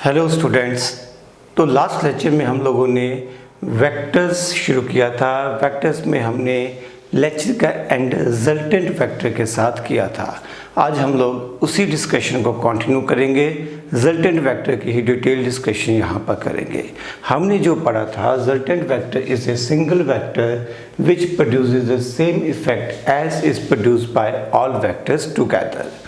Hello students. तो last lecture में हम लोगों ने वेक्टर्स शुरू किया था। वेक्टर्स में हमने लेक्चर का एंड रिजल्टेंट वेक्टर के साथ किया था। आज हम लोग उसी डिस्कशन को कंटिन्यू करेंगे। रिजल्टेंट वेक्टर की ही डिटेल डिस्कशन यहाँ पर करेंगे। हमने जो पढ़ा था, resultant vector is a single vector which produces the same effect as is produced by all vectors together.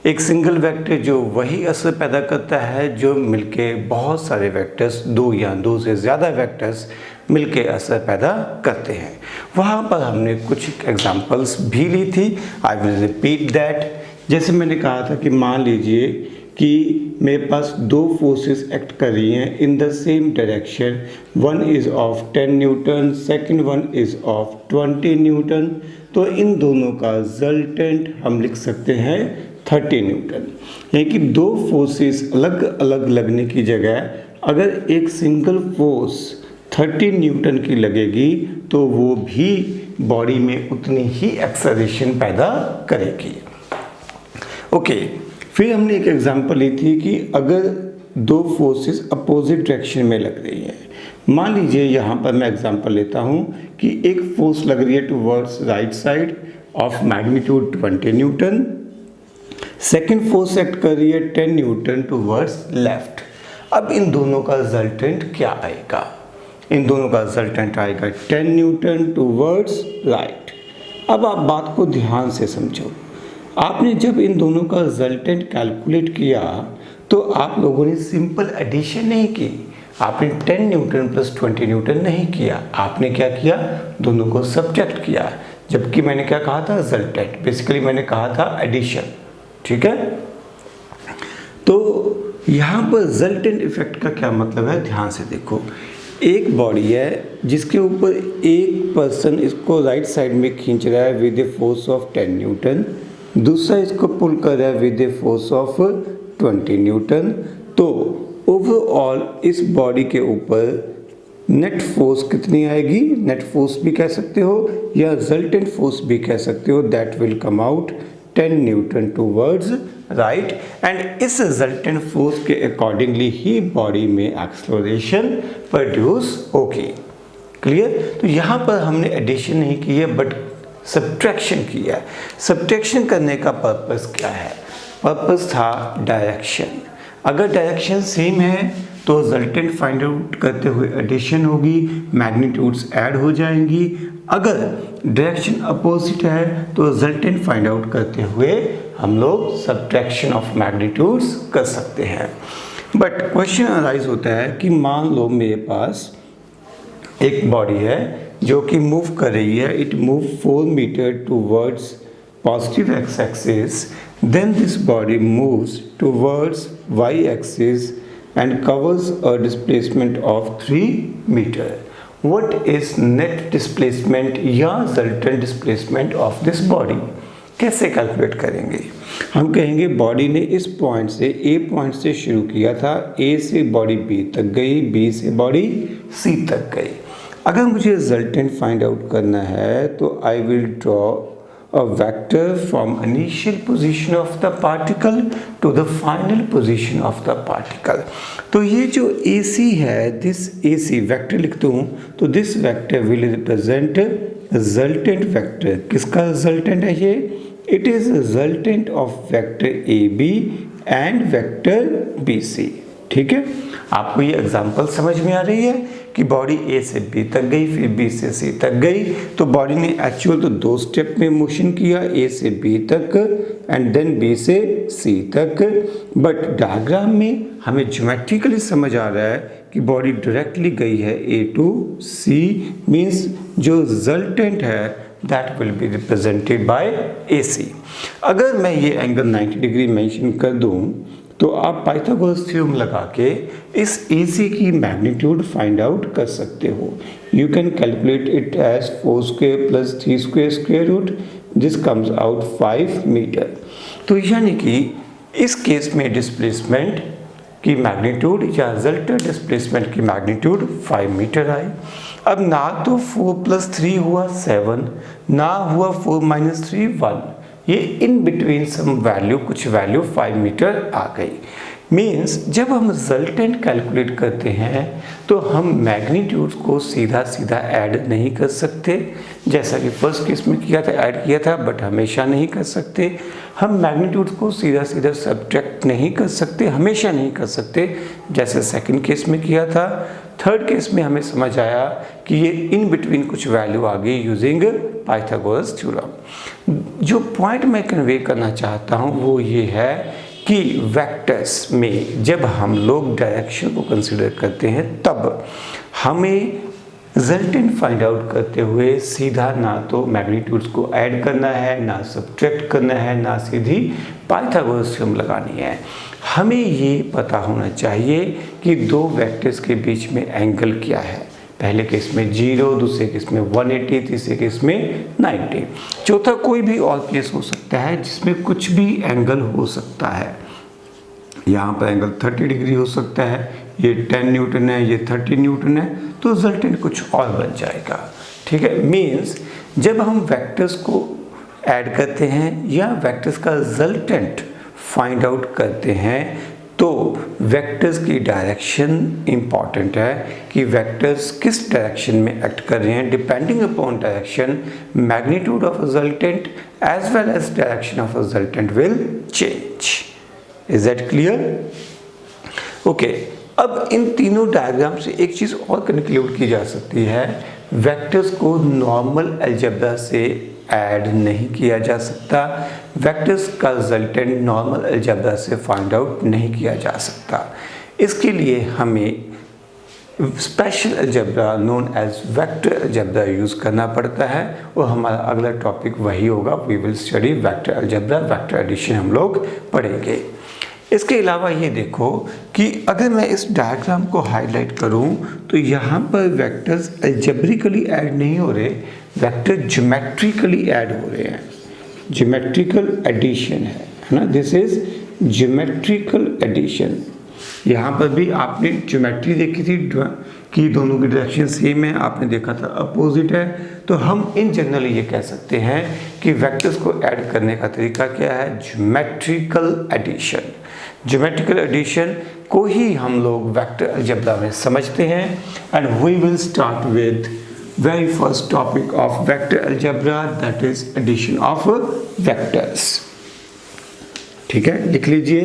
एक सिंगल वेक्टर जो वही असर पैदा करता है जो मिलके बहुत सारे वेक्टर्स, दो या दो से ज़्यादा वेक्टर्स मिलके असर पैदा करते हैं। वहाँ पर हमने कुछ एग्जांपल्स भी ली थी। I will repeat that. जैसे मैंने कहा था कि मान लीजिए कि मेरे पास दो फोर्सेस एक्ट कर रही हैं in the same direction. One is of 10 Newton, second one is of 20 Newton. तो इन दोनों का रिजल्टेंट हम लिख सकते हैं 30 न्यूटन। यानी कि दो फोर्सेस अलग अलग लगने की जगह अगर एक सिंगल फोर्स 30 न्यूटन की लगेगी तो वो भी बॉडी में उतनी ही एक्सेलरेशन पैदा करेगी। ओके, फिर हमने एक एग्जांपल ली थी कि अगर दो फोर्सेस अपोजिट डायरेक्शन में लग रही हैं। मान लीजिए यहाँ पर मैं एग्जांपल लेता हूँ कि एक फोर्स लग रही है towards right side of magnitude 20 Newton, second force act कर रही है 10 न्यूटन टुवर्ड्स लेफ्ट। अब इन दोनों का रिजल्टेंट क्या आएगा? इन दोनों का रिजल्टेंट आएगा 10 न्यूटन टुवर्ड्स राइट। अब आप बात को ध्यान से समझो। आपने जब इन दोनों का रिजल्टेंट कैलकुलेट किया तो आप लोगों ने सिंपल एडिशन नहीं की। आपने 10 न्यूटन प्लस 20 न्यूटन नहीं किया। आपने क्या किया? दोनों को सब्ट्रैक्ट किया। जबकि मैंने क्या कहा था? रिजल्टेंट। बेसिकली मैंने कहा था एडिशन। ठीक है। तो यहाँ पर रिजल्टेंट इफेक्ट का क्या मतलब है, ध्यान से देखो। एक बॉडी है जिसके ऊपर एक पर्सन इसको राइट साइड में खींच रहा है with a force of 10 Newton, दूसरा इसको पुल कर रहा है with a force of 20 Newton. तो ओवरऑल इस बॉडी के ऊपर नेट फोर्स कितनी आएगी? नेट फोर्स भी कह सकते हो या रिजल्टेंट फोर्स भी कह सकते हो। That will come out 10 Newton towards right. And इस रिजल्टेंट फोर्स के अकॉर्डिंगली ही बॉडी में एक्सेलरेशन प्रोड्यूस होगी। क्लियर? तो यहाँ पर हमने एडिशन नहीं की है बट सब्ट्रैक्शन किया है। सब्ट्रैक्शन करने का पर्पस क्या है? पर्पस था डायरेक्शन। अगर डायरेक्शन सेम है तो रिजल्टेंट फाइंड आउट करते हुए एडिशन होगी, मैग्नीट्यूड्स ऐड हो जाएंगी। अगर डायरेक्शन अपोजिट है तो रिजल्टेंट फाइंड आउट करते हुए हम लोग सब्ट्रैक्शन ऑफ मैग्नीट्यूड्स कर सकते हैं। बट क्वेश्चन अराइज होता है कि मान लो मेरे पास एक बॉडी है जो कि मूव कर रही है। It move 4 metre towards positive X axis, then this body moves towards Y axis and covers a displacement of 3 meter. What is net displacement या resultant displacement of this body? कैसे calculate करेंगे? हम कहेंगे body ने इस point से A point से शुरू किया था, A से बॉडी B तक गई, B से बॉडी C तक गई। अगर मुझे रिजल्टेंट फाइंड आउट करना है तो I will draw a vector from initial position of the particle to the final position of the particle। तो ये जो AC है, this AC वेक्टर लिखता हूँ तो this vector will represent resultant vector। किसका रिजल्टेंट है ये? It is resultant of vector AB and vector BC। ठीक है, आपको ये एग्जांपल समझ में आ रही है कि बॉडी A से B तक गई, फिर B से C तक गई। तो बॉडी ने एक्चुअल तो 2 स्टेप में मोशन किया, A से B तक एंड देन B से C तक। बट डायग्राम में हमें ज्योमेट्रिकली समझ आ रहा है कि बॉडी डायरेक्टली गई है A टू C। मीन्स जो रिजल्टेंट है that will be represented bye AC। अगर मैं ये एंगल 90 डिग्री मेंशन कर दूं तो आप पाइथागोरस थ्योरम लगा के इस AC की मैग्नीट्यूड फाइंड आउट कर सकते हो। You can calculate it as 4 square plus 3 square square root, this comes out 5 metre. तो यानी कि इस केस में डिस्प्लेसमेंट की मैग्नीट्यूड या रिजल्टेंट डिस्प्लेसमेंट की मैग्नीट्यूड 5 मीटर आई। अब ना तो 4 प्लस 3 हुआ 7, ना हुआ 4 माइनस 3 1। ये इन बिटवीन सम वैल्यू, कुछ वैल्यू 5 मीटर आ गई। मीन्स जब हम रिजल्टेंट कैलकुलेट करते हैं तो हम मैग्नीट्यूड्स को सीधा सीधा ऐड नहीं कर सकते, जैसा कि फर्स्ट केस में किया था, ऐड किया था, बट हमेशा नहीं कर सकते। हम मैग्नीट्यूड्स को सीधा सीधा सब्ट्रैक्ट नहीं कर सकते, हमेशा नहीं कर सकते, जैसे सेकंड केस में किया था। थर्ड केस में हमें समझ आया कि ये इन बिटवीन कुछ वैल्यू आ गई यूजिंग पाइथागोरस थ्योरम। जो पॉइंट मैं कन्वे करना चाहता हूँ वो ये है कि वेक्टर्स में जब हम लोग डायरेक्शन को कंसिडर करते हैं तब हमें रिजल्टेंट फाइंड आउट करते हुए सीधा ना तो मैग्नीट्यूड्स को ऐड करना है, ना सब्ट्रैक्ट करना है, ना सीधी पाइथागोरस थ्योरम लगानी है। हमें ये पता होना चाहिए कि दो वेक्टर्स के बीच में एंगल क्या है। पहले केस में 0, दूसरे केस में 180, तीसरे केस में 90, चौथा कोई भी और केस हो सकता है जिसमें कुछ भी एंगल हो सकता है। यहाँ पर एंगल 30 डिग्री हो सकता है, ये 10 न्यूटन है, ये 30 न्यूटन है, तो रिजल्टेंट कुछ और बन जाएगा। ठीक है, मीन्स जब हम वेक्टर्स को ऐड करते हैं या वेक्टर्स का रिजल्टेंट फाइंड आउट करते हैं तो वेक्टर्स की डायरेक्शन इम्पॉर्टेंट है कि वेक्टर्स किस डायरेक्शन में एक्ट कर रहे हैं। Depending upon direction magnitude of resultant as well as direction of resultant will change. Is that clear? Okay, अब इन तीनों डायग्राम से एक चीज़ और कंक्लूड की जा सकती है, वेक्टर्स को नॉर्मल अलजेब्रा से ऐड नहीं किया जा सकता, वेक्टर्स का रिजल्टेंट नॉर्मल अलजेब्रा से फाइंड आउट नहीं किया जा सकता। इसके लिए हमें special algebra known as vector algebra use करना पड़ता है और हमारा अगला टॉपिक वही होगा। We will study vector algebra, vector addition हम लोग पढ़ेंगे। इसके अलावा ये देखो कि अगर मैं इस डायग्राम को हाईलाइट करूं तो यहाँ पर वेक्टर्स अलजेब्रिकली ऐड नहीं हो रहे, वेक्टर ज्योमेट्रिकली ऐड हो रहे हैं। ज्योमेट्रिकल एडिशन है ना, दिस इज ज्योमेट्रिकल एडिशन। यहाँ पर भी आपने ज्योमेट्री देखी थी कि दोनों की डायरेक्शन सेम है, आपने देखा था अपोजिट है। तो हम इन जनरल ये कह सकते हैं कि वेक्टर्स को ऐड करने का तरीका क्या है, ज्योमेट्रिकल एडिशन। ज्योमेट्रिकल एडिशन को ही हम लोग वेक्टर अलजेब्रा में समझते हैं and we will start with very first topic of vector algebra, that is addition of vectors। ठीक है, लिख लीजिए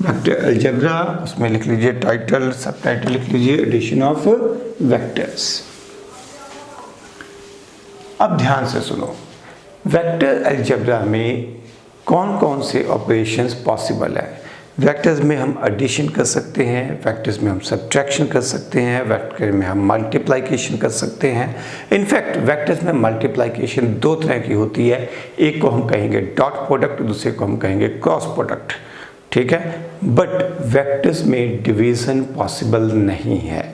वेक्टर अलजेब्रा, उसमें लिख लीजिए टाइटल, सब टाइटल लिख लीजिए एडिशन ऑफ वेक्टर्स। अब ध्यान से सुनो, वेक्टर अलजेब्रा में कौन कौन से ऑपरेशंस पॉसिबल है। वेक्टर्स में हम एडिशन कर सकते हैं, वेक्टर्स में हम सब्ट्रैक्शन कर सकते हैं, वेक्टर में हम मल्टीप्लिकेशन कर सकते हैं। इनफैक्ट वेक्टर्स में मल्टीप्लिकेशन दो तरह की होती है, एक को हम कहेंगे डॉट प्रोडक्ट, दूसरे को हम कहेंगे क्रॉस प्रोडक्ट। ठीक है, बट वेक्टर्स में डिवीज़न पॉसिबल नहीं है।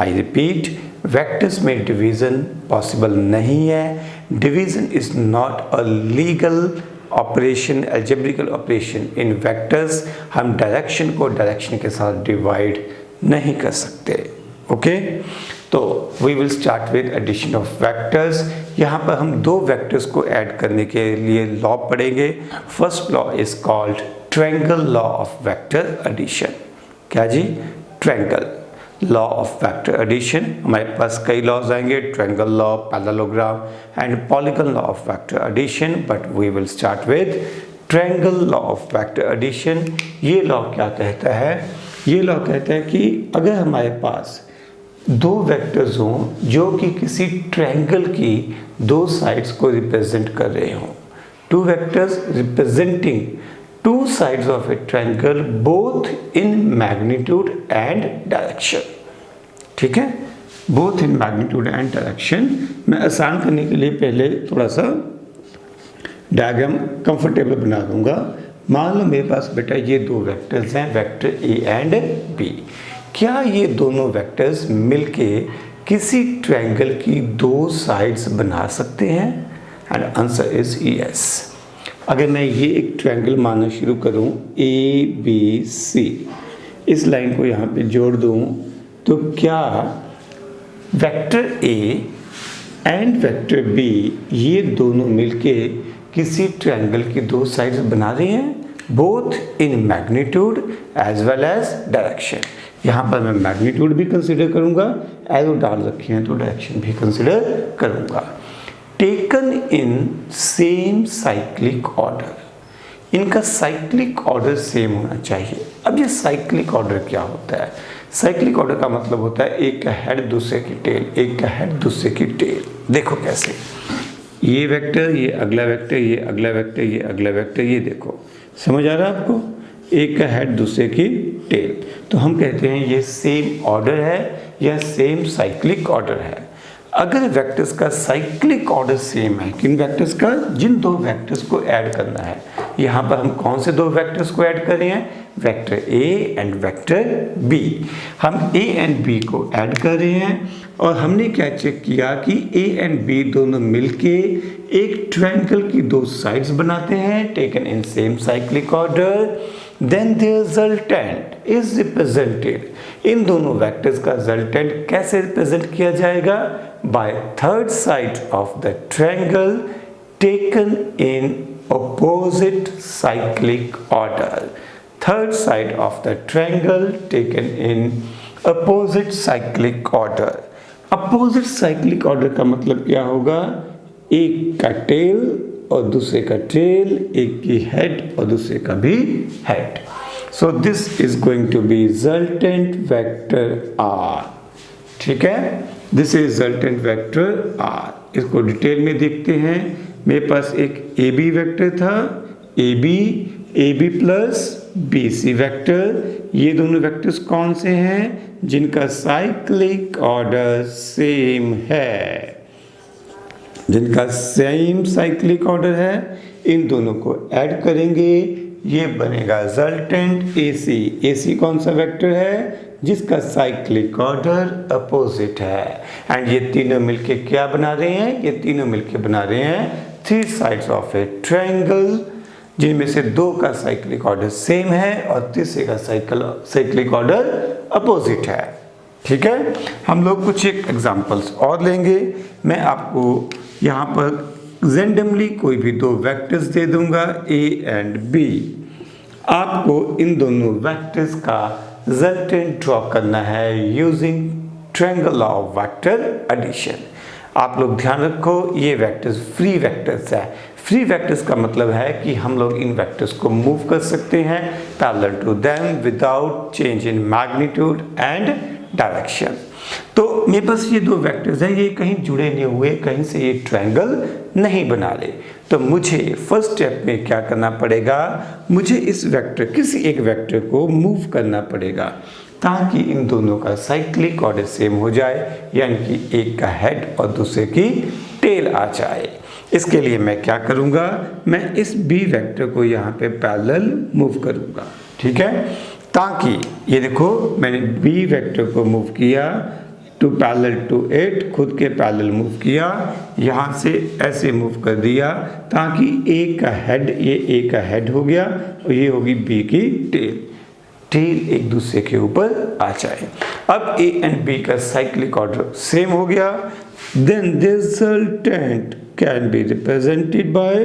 आई रिपीट, वेक्टर्स में डिवीज़न पॉसिबल नहीं है। Division is not a legal operation, algebraic operation. In vectors हम डायरेक्शन को डायरेक्शन के साथ डिवाइड नहीं कर सकते। ओके, तो we will start with addition of vectors. यहाँ पर हम दो वेक्टर्स को ऐड करने के लिए लॉ पढ़ेंगे। First law is called triangle law of vector addition. क्या जी? Triangle law of vector addition. हमारे पास कई लॉज आएंगे, triangle law, parallelogram and polygon law of vector addition, but we will start with triangle law of vector addition. ये law क्या कहता है? ये लॉ कहता है कि अगर हमारे पास दो वेक्टर्स हों जो कि किसी ट्रायंगल की दो साइड्स को रिप्रेजेंट कर रहे हों, two vectors representing two sides of a triangle both in magnitude and direction। ठीक है, both in magnitude and direction। मैं आसान करने के लिए पहले थोड़ा सा डायग्राम कंफर्टेबल बना दूंगा। मान लो मेरे पास बेटा ये दो वेक्टर्स हैं, वेक्टर ए एंड बी। क्या ये दोनों वेक्टर्स मिलके किसी ट्रायंगल की दो साइड्स बना सकते हैं? And answer is yes. अगर मैं ये एक ट्रायंगल मानना शुरू करूं ए बी सी, इस लाइन को यहाँ पे जोड़ दूं, तो क्या vector A and vector B ये दोनों मिलके किसी ट्रायंगल की दो साइड्स बना रहे हैं? Both in magnitude as well as direction. यहाँ पर मैं मैग्नीट्यूड भी कंसिडर करूँगा, एरो डाल रखे हैं तो डायरेक्शन भी कंसिडर करूँगा। Taken in same cyclic order, इनका साइक्लिक ऑर्डर सेम होना चाहिए। अब ये साइक्लिक ऑर्डर क्या होता है? साइक्लिक ऑर्डर का मतलब होता है एक का हेड दूसरे की टेल, एक का हेड दूसरे की टेल। देखो कैसे, ये वेक्टर, ये अगला वेक्टर, ये अगला वेक्टर, ये अगला वेक्टर, ये देखो, समझ आ रहा है आपको? एक का हेड दूसरे की टेल, तो हम कहते हैं ये सेम ऑर्डर है या सेम साइक्लिक ऑर्डर है। अगर वेक्टर्स का साइक्लिक ऑर्डर सेम है, किन वेक्टर्स का? जिन दो वेक्टर्स को ऐड करना है। यहाँ पर हम कौन से दो वेक्टर्स को ऐड कर रहे हैं? Vector A and vector B. हम ए एंड बी को ऐड कर रहे हैं और हमने क्या चेक किया कि ए एंड बी दोनों मिलके एक ट्रायंगल की दो साइड्स बनाते हैं, taken in same cyclic order. Then their resultant is represented, इन दोनों वेक्टर्स का रिजल्टेंट कैसे रिप्रेजेंट किया जाएगा? By third side of the triangle taken in opposite cyclic order, third side of the triangle taken in opposite cyclic order। opposite cyclic order का मतलब क्या होगा? एक का टेल और दूसरे का टेल, एक की हेड और दूसरे का भी head. so this is going to be resultant vector R, ठीक है? this is resultant vector R। इसको डिटेल में देखते हैं। मेरे पास एक ए बी वैक्टर था, A B plus B C vector. ये दोनों वेक्टर्स कौन से हैं? जिनका साइक्लिक ऑर्डर सेम है, जिनका सेम साइक्लिक ऑर्डर है, इन दोनों को ऐड करेंगे, ये बनेगा रिजल्टेंट ए सी। ए सी कौन सा वेक्टर है? जिसका साइक्लिक ऑर्डर अपोजिट है। एंड ये तीनों मिलके क्या बना रहे हैं? ये तीनों मिलके बना रहे हैं three sides of A triangle, जिनमें से दो का साइक्लिक ऑर्डर सेम है और तीसरे का साइक्लिक ऑर्डर अपोजिट है। ठीक है, हम लोग कुछ एक एग्जांपल्स और लेंगे। मैं आपको यहाँ पर रैंडमली कोई भी दो वेक्टर्स दे दूंगा, ए एंड बी। आपको इन दोनों वेक्टर्स का रिजल्टेंट ड्रॉ करना है using triangle of vector addition. आप लोग ध्यान रखो, ये वेक्टर्स फ्री वेक्टर्स है। फ्री वेक्टर्स का मतलब है कि हम लोग इन वेक्टर्स को मूव कर सकते हैं parallel to them without change in magnitude and direction. तो मेरे पास ये दो वेक्टर्स हैं, ये कहीं जुड़े नहीं हुए, कहीं से ये ट्रायंगल नहीं बना रहे। तो मुझे फर्स्ट स्टेप में क्या करना पड़ेगा? मुझे इस वेक्टर, किसी एक वेक्टर को मूव करना पड़ेगा ताकि इन दोनों का साइक्लिक ऑर्डर सेम हो जाए, यानी कि एक का हेड और दूसरे की टेल आ जाए। इसके लिए मैं क्या करूँगा? मैं इस बी वेक्टर को यहाँ पे पैरेलल मूव करूँगा, ठीक है? ताकि ये देखो, मैंने बी वेक्टर को मूव किया टू पैरेलल टू इट, खुद के पैरेलल मूव किया, यहाँ से ऐसे मूव कर दिया ताकि ए का हेड, ये ए का हेड हो गया और ये होगी बी की टेल। टेल एक दूसरे के ऊपर आ जाए। अब ए एंड बी का साइक्लिक ऑर्डर सेम हो गया। Then this resultant can be represented by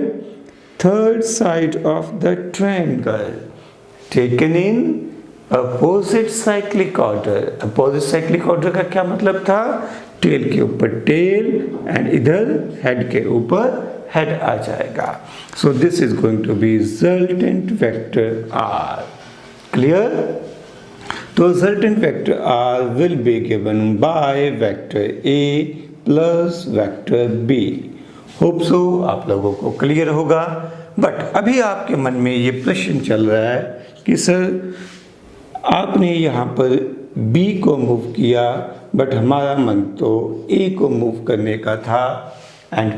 third side of the triangle taken in opposite cyclic order. Opposite cyclic order का क्या मतलब था? टेल के ऊपर टेल एंड इधर हेड के ऊपर हेड आ जाएगा। So this is going to be resultant vector R. Clear? तो resultant vector R will be given by vector A plus vector B. Hope so आप लोगों को क्लियर होगा। बट अभी आपके मन में ये प्रश्न चल रहा है कि सर आपने यहाँ पर B को मूव किया बट हमारा मन तो A को मूव करने का था। एंड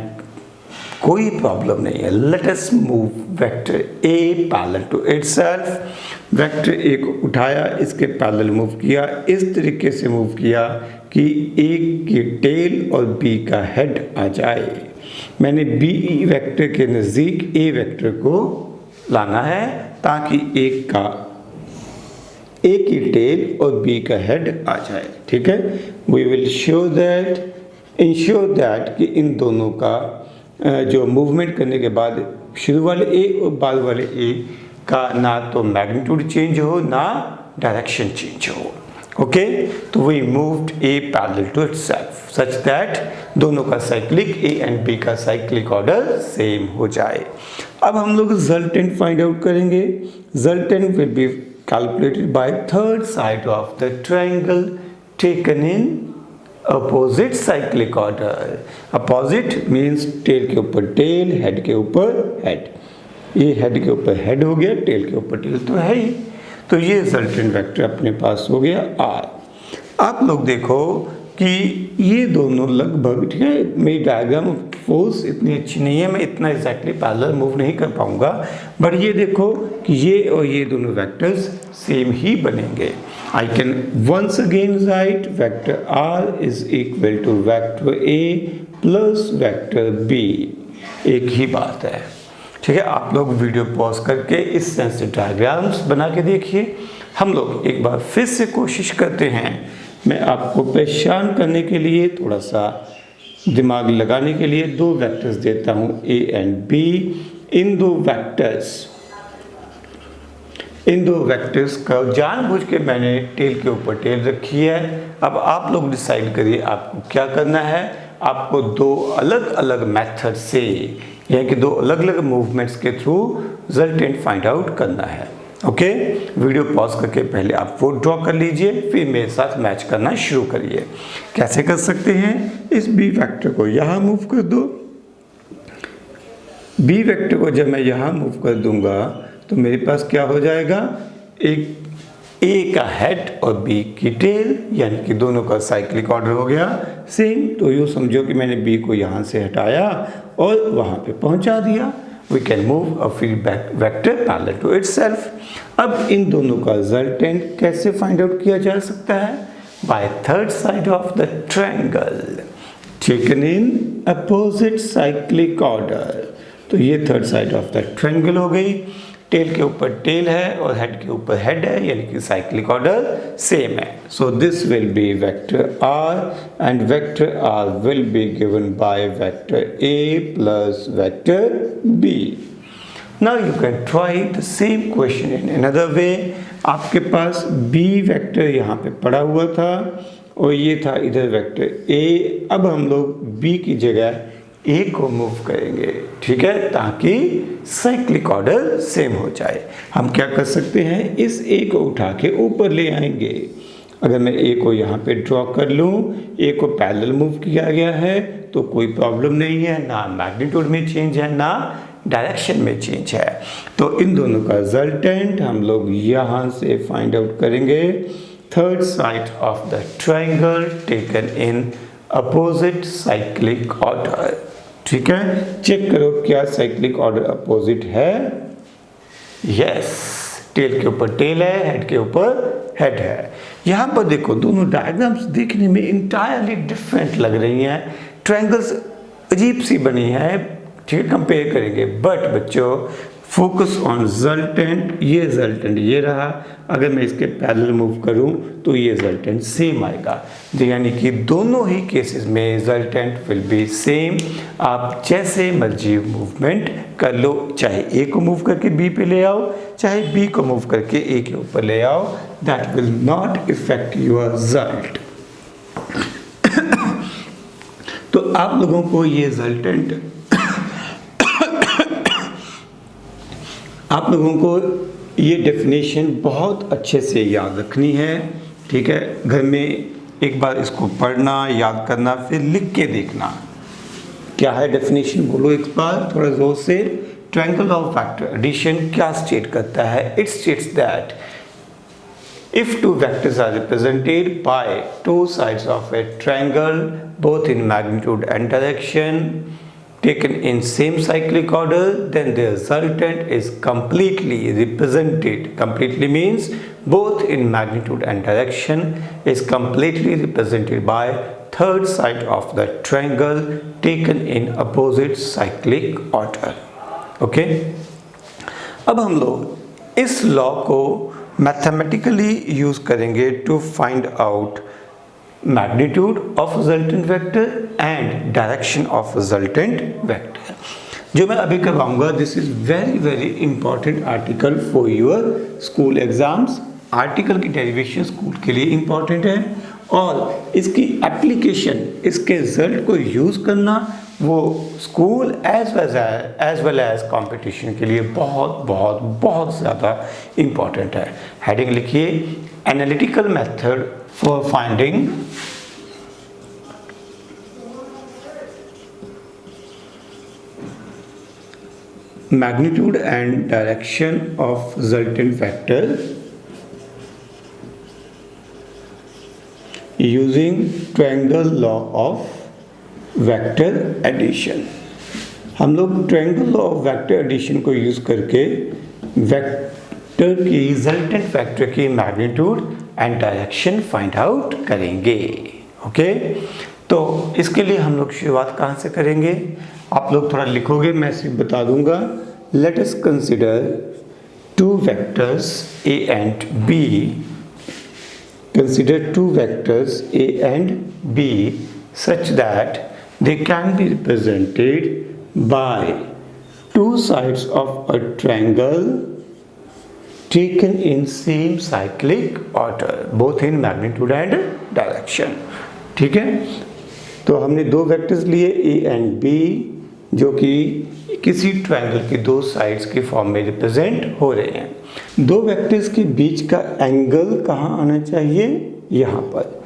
कोई प्रॉब्लम नहीं है, let us move vector A parallel to itself. Vector A को उठाया, इसके पैरेलल मूव किया, इस तरीके से मूव किया कि A की टेल और B का हेड आ जाए। मैंने B वेक्टर के नज़दीक A वेक्टर को लाना है ताकि A की टेल और B का हेड आ जाए। ठीक है, वी विल इंश्योर दैट कि इन दोनों का जो मूवमेंट करने के बाद शुरू वाले A और बाद वाले A का ना तो मैग्नीट्यूड चेंज हो ना डायरेक्शन चेंज हो। ओके, तो we moved A parallel to itself such that दोनों का साइक्लिक ए एंड बी का साइक्लिक ऑर्डर सेम हो जाए। अब हम लोग रिजल्टेंट फाइंड आउट करेंगे। Resultant will be calculated by third side of the triangle taken in opposite cyclic order. Opposite means tail के ऊपर टेल, हेड के ऊपर हेड। ये हेड के ऊपर हेड हो गया, टेल के ऊपर टेल तो है ही। तो ये रिजल्टेंट वेक्टर अपने पास हो गया आर। आप लोग देखो कि ये दोनों लगभग, ठीक है, मेरी डायग्राम ऑफ फोर्स इतनी अच्छी नहीं है, मैं इतना एग्जैक्टली पैरेलल मूव नहीं कर पाऊंगा, बट ये देखो कि ये और ये दोनों वेक्टर्स सेम ही बनेंगे। I can once again write vector R is equal to vector A plus vector B. एक ही बात है, ठीक है। आप लोग वीडियो पॉज करके इस सेंस से डायग्राम्स बना के देखिए। हम लोग एक बार फिर से कोशिश करते हैं। मैं आपको पहचान करने के लिए, थोड़ा सा दिमाग लगाने के लिए दो वेक्टर्स देता हूं ए एंड बी। इन दो वेक्टर्स का जानबूझ के मैंने टेल के ऊपर टेल रखी है। अब आप लोग डिसाइड करिए आपको क्या करना है। आपको दो अलग अलग मेथड से, यानी कि दो अलग अलग मूवमेंट्स के थ्रू रिजल्टेंट फाइंड आउट करना है। ओके, वीडियो पॉज करके पहले आप वो ड्रॉ कर लीजिए, फिर मेरे साथ मैच करना शुरू करिए। कैसे कर सकते हैं? इस बी वेक्टर को यहाँ मूव कर दो। बी वेक्टर को जब मैं यहाँ मूव कर दूंगा तो मेरे पास क्या हो जाएगा, एक ए का हेड और बी की टेल, यानी कि दोनों का साइक्लिक ऑर्डर हो गया सेम। तो यूँ समझो कि मैंने बी को यहाँ से हटाया और वहाँ पे पहुँचा दिया। We can move a free vector parallel to itself. अब इन दोनों का रिजल्टेंट कैसे फाइंड आउट किया जा सकता है? Bye third side of the triangle taken in opposite cyclic order. तो ये third side of the triangle हो गई। टेल के ऊपर टेल है और हेड के ऊपर हेड है, यानी कि साइक्लिक ऑर्डर सेम है। So this will be vector R and vector R will be given by vector A plus vector B. Now you can try the same question in another way. आपके पास B vector यहाँ पे पड़ा हुआ था और ये था इधर वेक्टर ए। अब हम लोग बी की जगह ए को मूव करेंगे, ठीक है, ताकि साइक्लिक ऑर्डर सेम हो जाए। हम क्या कर सकते हैं, इस ए को उठा के ऊपर ले आएंगे। अगर मैं ए को यहाँ पे ड्रॉ कर लूँ, ए को पैरेलल मूव किया गया है तो कोई प्रॉब्लम नहीं है, ना मैग्नीट्यूड में चेंज है ना डायरेक्शन में चेंज है। तो इन दोनों का रिजल्टेंट हम लोग यहाँ से फाइंड आउट करेंगे। Third side of the triangle taken in opposite cyclic order, ठीक है। चेक करो क्या साइक्लिक ऑर्डर अपोजिट है। यस, टेल के ऊपर टेल है, हेड के ऊपर हेड है। यहाँ पर देखो दोनों डायग्राम्स देखने में इंटायरली डिफरेंट लग रही हैं। ट्रायंगल्स अजीब सी बनी है, ठीक है, कंपेयर करेंगे। बट बच्चों फोकस ऑन रिजल्टेंट। ये रिजल्टेंट ये रहा। अगर मैं इसके पैरेलल मूव करूं तो ये रिजल्टेंट सेम आएगा, यानी कि दोनों ही केसेस में रिजल्टेंट विल बी सेम। आप जैसे मर्जी मूवमेंट कर लो, चाहे ए को मूव करके बी पे ले आओ, चाहे बी को मूव करके ए के ऊपर ले आओ, that will not effect your result. तो आप लोगों को ये रिजल्टेंट, आप लोगों को ये डेफिनेशन बहुत अच्छे से याद रखनी है, ठीक है। घर में एक बार इसको पढ़ना, याद करना, फिर लिख के देखना। क्या है डेफिनेशन, बोलो एक बार थोड़ा जोर से। ट्रायंगल ऑफ वेक्टर एडिशन क्या स्टेट करता है? It states that if two vectors are represented by two sides of a triangle both in magnitude and direction taken in same cyclic order, then the resultant is completely represented. Completely means both in magnitude and direction is completely represented by third side of the triangle taken in opposite cyclic order. Okay? अब हम लोग इस law को mathematically use करेंगे to find out magnitude of resultant vector and direction of resultant vector. जो मैं अभी करवाऊंगा, this is very very important article for your school exams. Article की डेरिवेशन स्कूल के लिए इंपॉर्टेंट है और इसकी एप्लीकेशन, इसके रिजल्ट को यूज़ करना वो school as well as competition के लिए बहुत बहुत बहुत ज़्यादा इम्पॉर्टेंट है। हेडिंग लिखिए, analytical method for finding magnitude and direction of resultant vector using triangle law of vector addition। हम लोग triangle law of vector addition को यूज करके वेक्टर की रिजल्टेंट वेक्टर की magnitude and direction find out करेंगे। Okay, तो इसके लिए हम लोग शुरुआत कहाँ से करेंगे? आप लोग थोड़ा लिखोगे, मैं सिर्फ बता दूंगा। Let us consider to vectors a and b। Consider to vectors a and b such that they can be represented by two sides of a triangle taken in same cyclic order both in magnitude and direction। ठीक है, तो हमने दो vectors लिए a and b जो कि किसी triangle की दो साइड्स के फॉर्म में रिप्रेजेंट हो रहे हैं। दो वेक्टर्स के बीच का एंगल कहाँ आना चाहिए? यहाँ पर।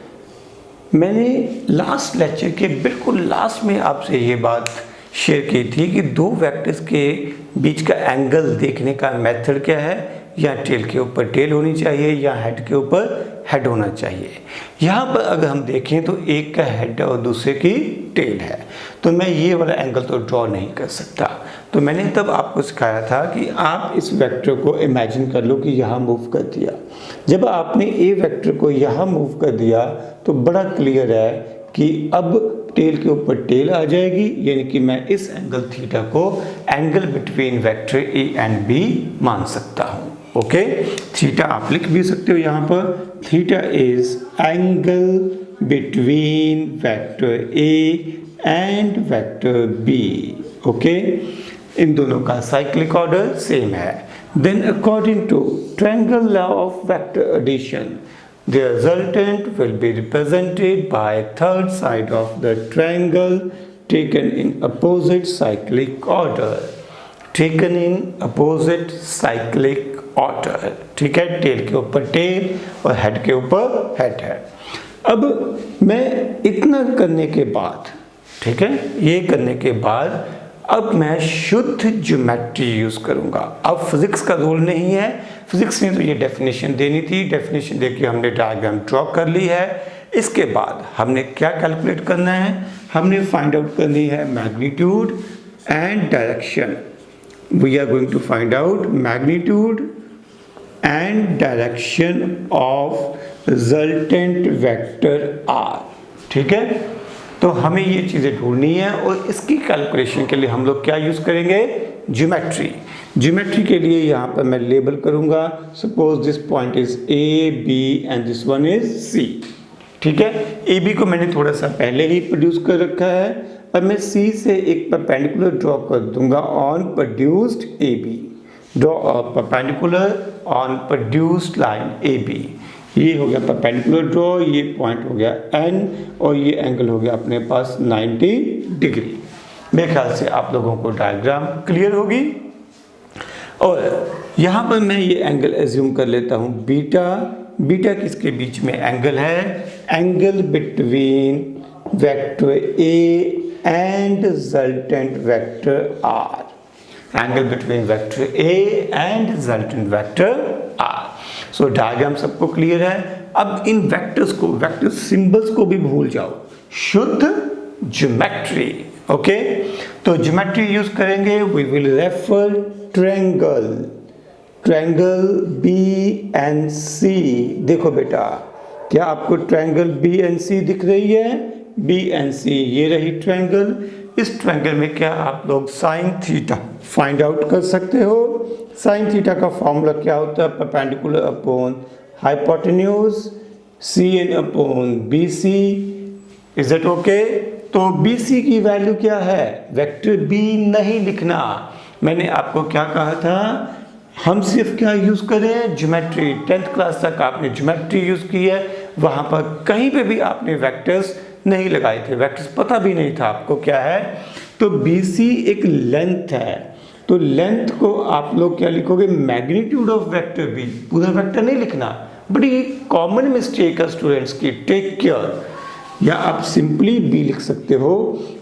मैंने लास्ट लेक्चर के बिल्कुल लास्ट में आपसे ये बात शेयर की थी कि दो वेक्टर्स के बीच का एंगल देखने का मेथड क्या है। या टेल के ऊपर टेल होनी चाहिए या हेड के ऊपर हेड होना चाहिए। यहाँ पर अगर हम देखें तो एक का हेड और दूसरे की टेल है, तो मैं ये वाला एंगल तो ड्रॉ नहीं कर सकता। तो मैंने तब आपको सिखाया था कि आप इस वेक्टर को इमेजिन कर लो कि यहाँ मूव कर दिया। जब आपने ए वेक्टर को यहाँ मूव कर दिया तो बड़ा क्लियर है कि अब टेल के ऊपर टेल आ जाएगी, यानी कि मैं इस एंगल थीटा को angle between vector A and B मान सकता हूँ। ओके, थीटा आप लिख भी सकते हो यहाँ पर। Theta is angle between vector A and vector B. Okay, इन दोनों का साइक्लिक ऑर्डर सेम है। Then according to triangle law of vector addition, the resultant will be represented by third side of the triangle taken in opposite cyclic order। taken in opposite cyclic order, ठीक है। Tell के ऊपर tell और head के ऊपर head है। अब मैं इतना करने के बाद, ठीक है, ये करने के बाद अब मैं शुद्ध ज्योमेट्री यूज करूंगा। अब फिजिक्स का रोल नहीं है, फिजिक्स ने तो ये डेफिनेशन देनी थी, डेफिनेशन देके हमने डायग्राम ड्रॉ कर ली है। इसके बाद हमने क्या कैलकुलेट करना है? हमने फाइंड आउट करनी है magnitude and direction. We are going to find out magnitude and direction of resultant vector R. ठीक है, तो हमें ये चीज़ें ढूंढनी है और इसकी कैलकुलेशन के लिए हम लोग क्या यूज़ करेंगे? ज्योमेट्री। ज्योमेट्री के लिए यहाँ पर मैं लेबल करूँगा, suppose this point is A B and this one is C. ठीक है, ए बी को मैंने थोड़ा सा पहले ही प्रोड्यूस कर रखा है। अब मैं सी से एक परपेंडिकुलर ड्रॉ कर दूंगा on produced A B. Draw a perpendicular on produced line A B. ये हो गया परपेंडिकुलर ड्रॉ, ये पॉइंट हो गया एन और ये एंगल हो गया अपने पास 90 डिग्री। मेरे ख्याल से आप लोगों को डायग्राम क्लियर होगी। और यहाँ पर मैं ये एंगल एज्यूम कर लेता हूँ बीटा। बीटा किसके बीच में एंगल है? Angle between vector A and resultant vector R. Angle between vector A and resultant vector R. So diagram सबको क्लियर है। अब इन वेक्टर्स को, वेक्टर सिंबल्स को भी भूल जाओ, शुद्ध ज्योमेट्री। ओके, तो ज्योमेट्री यूज करेंगे। We will refer triangle, triangle B and C. देखो बेटा, क्या आपको ट्रायंगल बी एंड सी दिख रही है? बी एंड सी, ये रही ट्रायंगल। इस ट्रायंगल में क्या आप लोग साइन थीटा फाइंड आउट कर सकते हो? साइन थीटा का फॉर्मूला क्या होता है? Perpendicular upon hypotenuse, C N upon B C. Is it okay? तो बी सी की वैल्यू क्या है, वेक्टर बी नहीं लिखना। मैंने आपको क्या कहा था, हम सिर्फ क्या यूज़ करें, ज्योमेट्री। 10th क्लास तक आपने ज्योमेट्री यूज़ की है, वहाँ पर कहीं पे भी आपने वेक्टर्स नहीं लगाए थे, वेक्टर्स पता भी नहीं था आपको क्या है। तो बी सी एक लेंथ है, तो लेंथ को आप लोग क्या लिखोगे, मैग्नीट्यूड ऑफ वेक्टर बी। पूरा वेक्टर नहीं लिखना, बड़ी कॉमन मिस्टेक है स्टूडेंट्स की, टेक केयर। या आप सिंपली बी लिख सकते हो।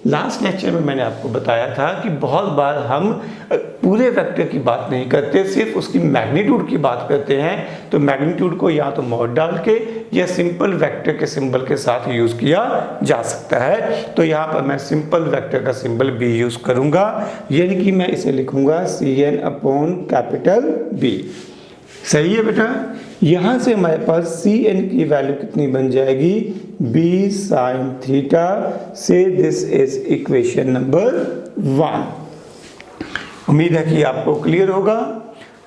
लास्ट लेक्चर में मैंने आपको बताया था कि बहुत बार हम पूरे वेक्टर की बात नहीं करते, सिर्फ उसकी मैग्नीट्यूड की बात करते हैं। तो मैग्नीट्यूड को या तो मॉड डाल के या सिंपल वेक्टर के सिंबल के साथ यूज़ किया जा सकता है। तो यहाँ पर मैं सिंपल वेक्टर का सिंबल बी यूज़ करूँगा, यानी कि मैं इसे लिखूँगा CN अपॉन कैपिटल बी। सही है बेटा। यहाँ से हमारे पास CN की वैल्यू कितनी बन जाएगी, B sin थीटा से दिस इज इक्वेशन नंबर 1। उम्मीद है कि आपको क्लियर होगा।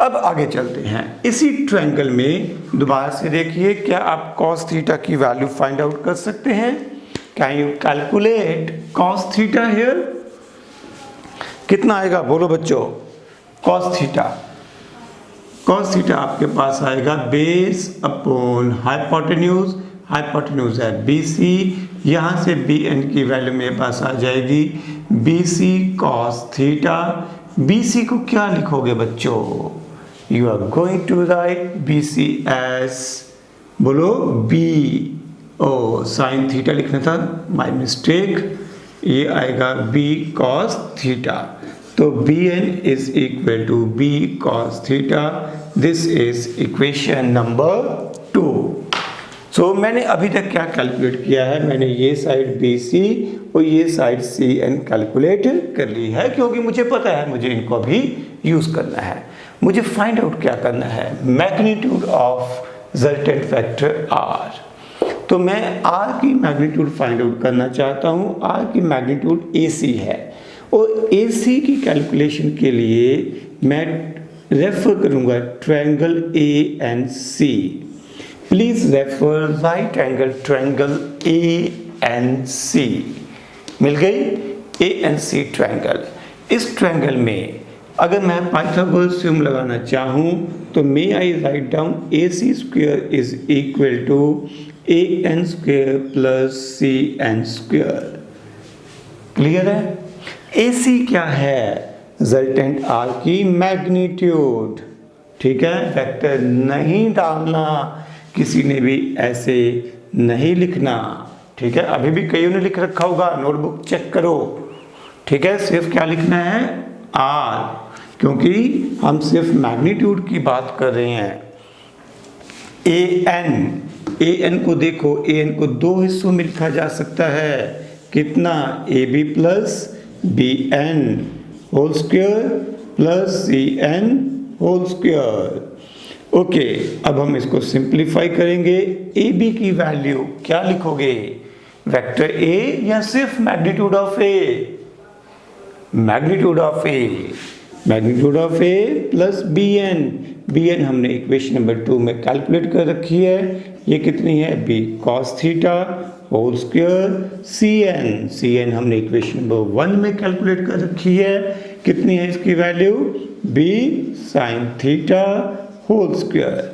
अब आगे चलते हैं। इसी ट्रायंगल में दोबारा से देखिए, क्या आप cos थीटा की वैल्यू फाइंड आउट कर सकते हैं? Can you calculate cos theta here? कितना आएगा बोलो बच्चों, cos थीटा। cos थीटा आपके पास आएगा बेस अपॉन हाइपोटेन्यूज, हाइपोटेन्यूज है BC, यहाँ से BN की वैल्यू मेरे पास आ जाएगी BC cos थीटा। BC को क्या लिखोगे बच्चों, you are going to write BC as, बोलो B, ओ साइन थीटा लिखना था, माय मिस्टेक, ये आएगा B cos थीटा। तो Bn is equal to B cos theta, this is equation number 2। So मैंने अभी तक क्या कैलकुलेट किया है, मैंने ये साइड BC और ये साइड CN कैलकुलेट कर ली है, क्योंकि मुझे पता है मुझे इनको भी यूज़ करना है। मुझे फाइंड आउट क्या करना है, magnitude of resultant vector R। तो मैं R की मैग्नीट्यूड फाइंड आउट करना चाहता हूँ। R की मैग्नीट्यूड AC है, और AC की कैलकुलेशन के लिए मैं रेफर करूंगा triangle ANC। Please refer right angle triangle ANC। मिल गई ANC ट्रायंगल। इस ट्रायंगल में अगर मैं पाइथागोरस थ्योरम लगाना चाहूँ तो may I write down AC square is equal to AN square plus CN square. Clear है? AC क्या है, रिजल्टेंट R की मैग्नीट्यूड। ठीक है, वेक्टर नहीं डालना, किसी ने भी ऐसे नहीं लिखना। ठीक है, अभी भी कईयों ने लिख रखा होगा, नोटबुक चेक करो। ठीक है, सिर्फ क्या लिखना है, R, क्योंकि हम सिर्फ मैग्नीट्यूड की बात कर रहे हैं। AN को देखो, AN को दो हिस्सों में लिखा जा सकता है, कितना, AB plus BN whole square plus CN whole square. Okay, अब हम इसको सिंप्लीफाई करेंगे। AB की वैल्यू क्या लिखोगे, वेक्टर A या सिर्फ magnitude of A? Magnitude of A, magnitude of A plus BN हमने इक्वेशन नंबर 2 में कैलकुलेट कर रखी है। ये कितनी है, B cos theta whole square, CN हमने इक्वेशन नंबर 1 में कैलकुलेट कर रखी है। कितनी है इसकी value, B sin theta whole square.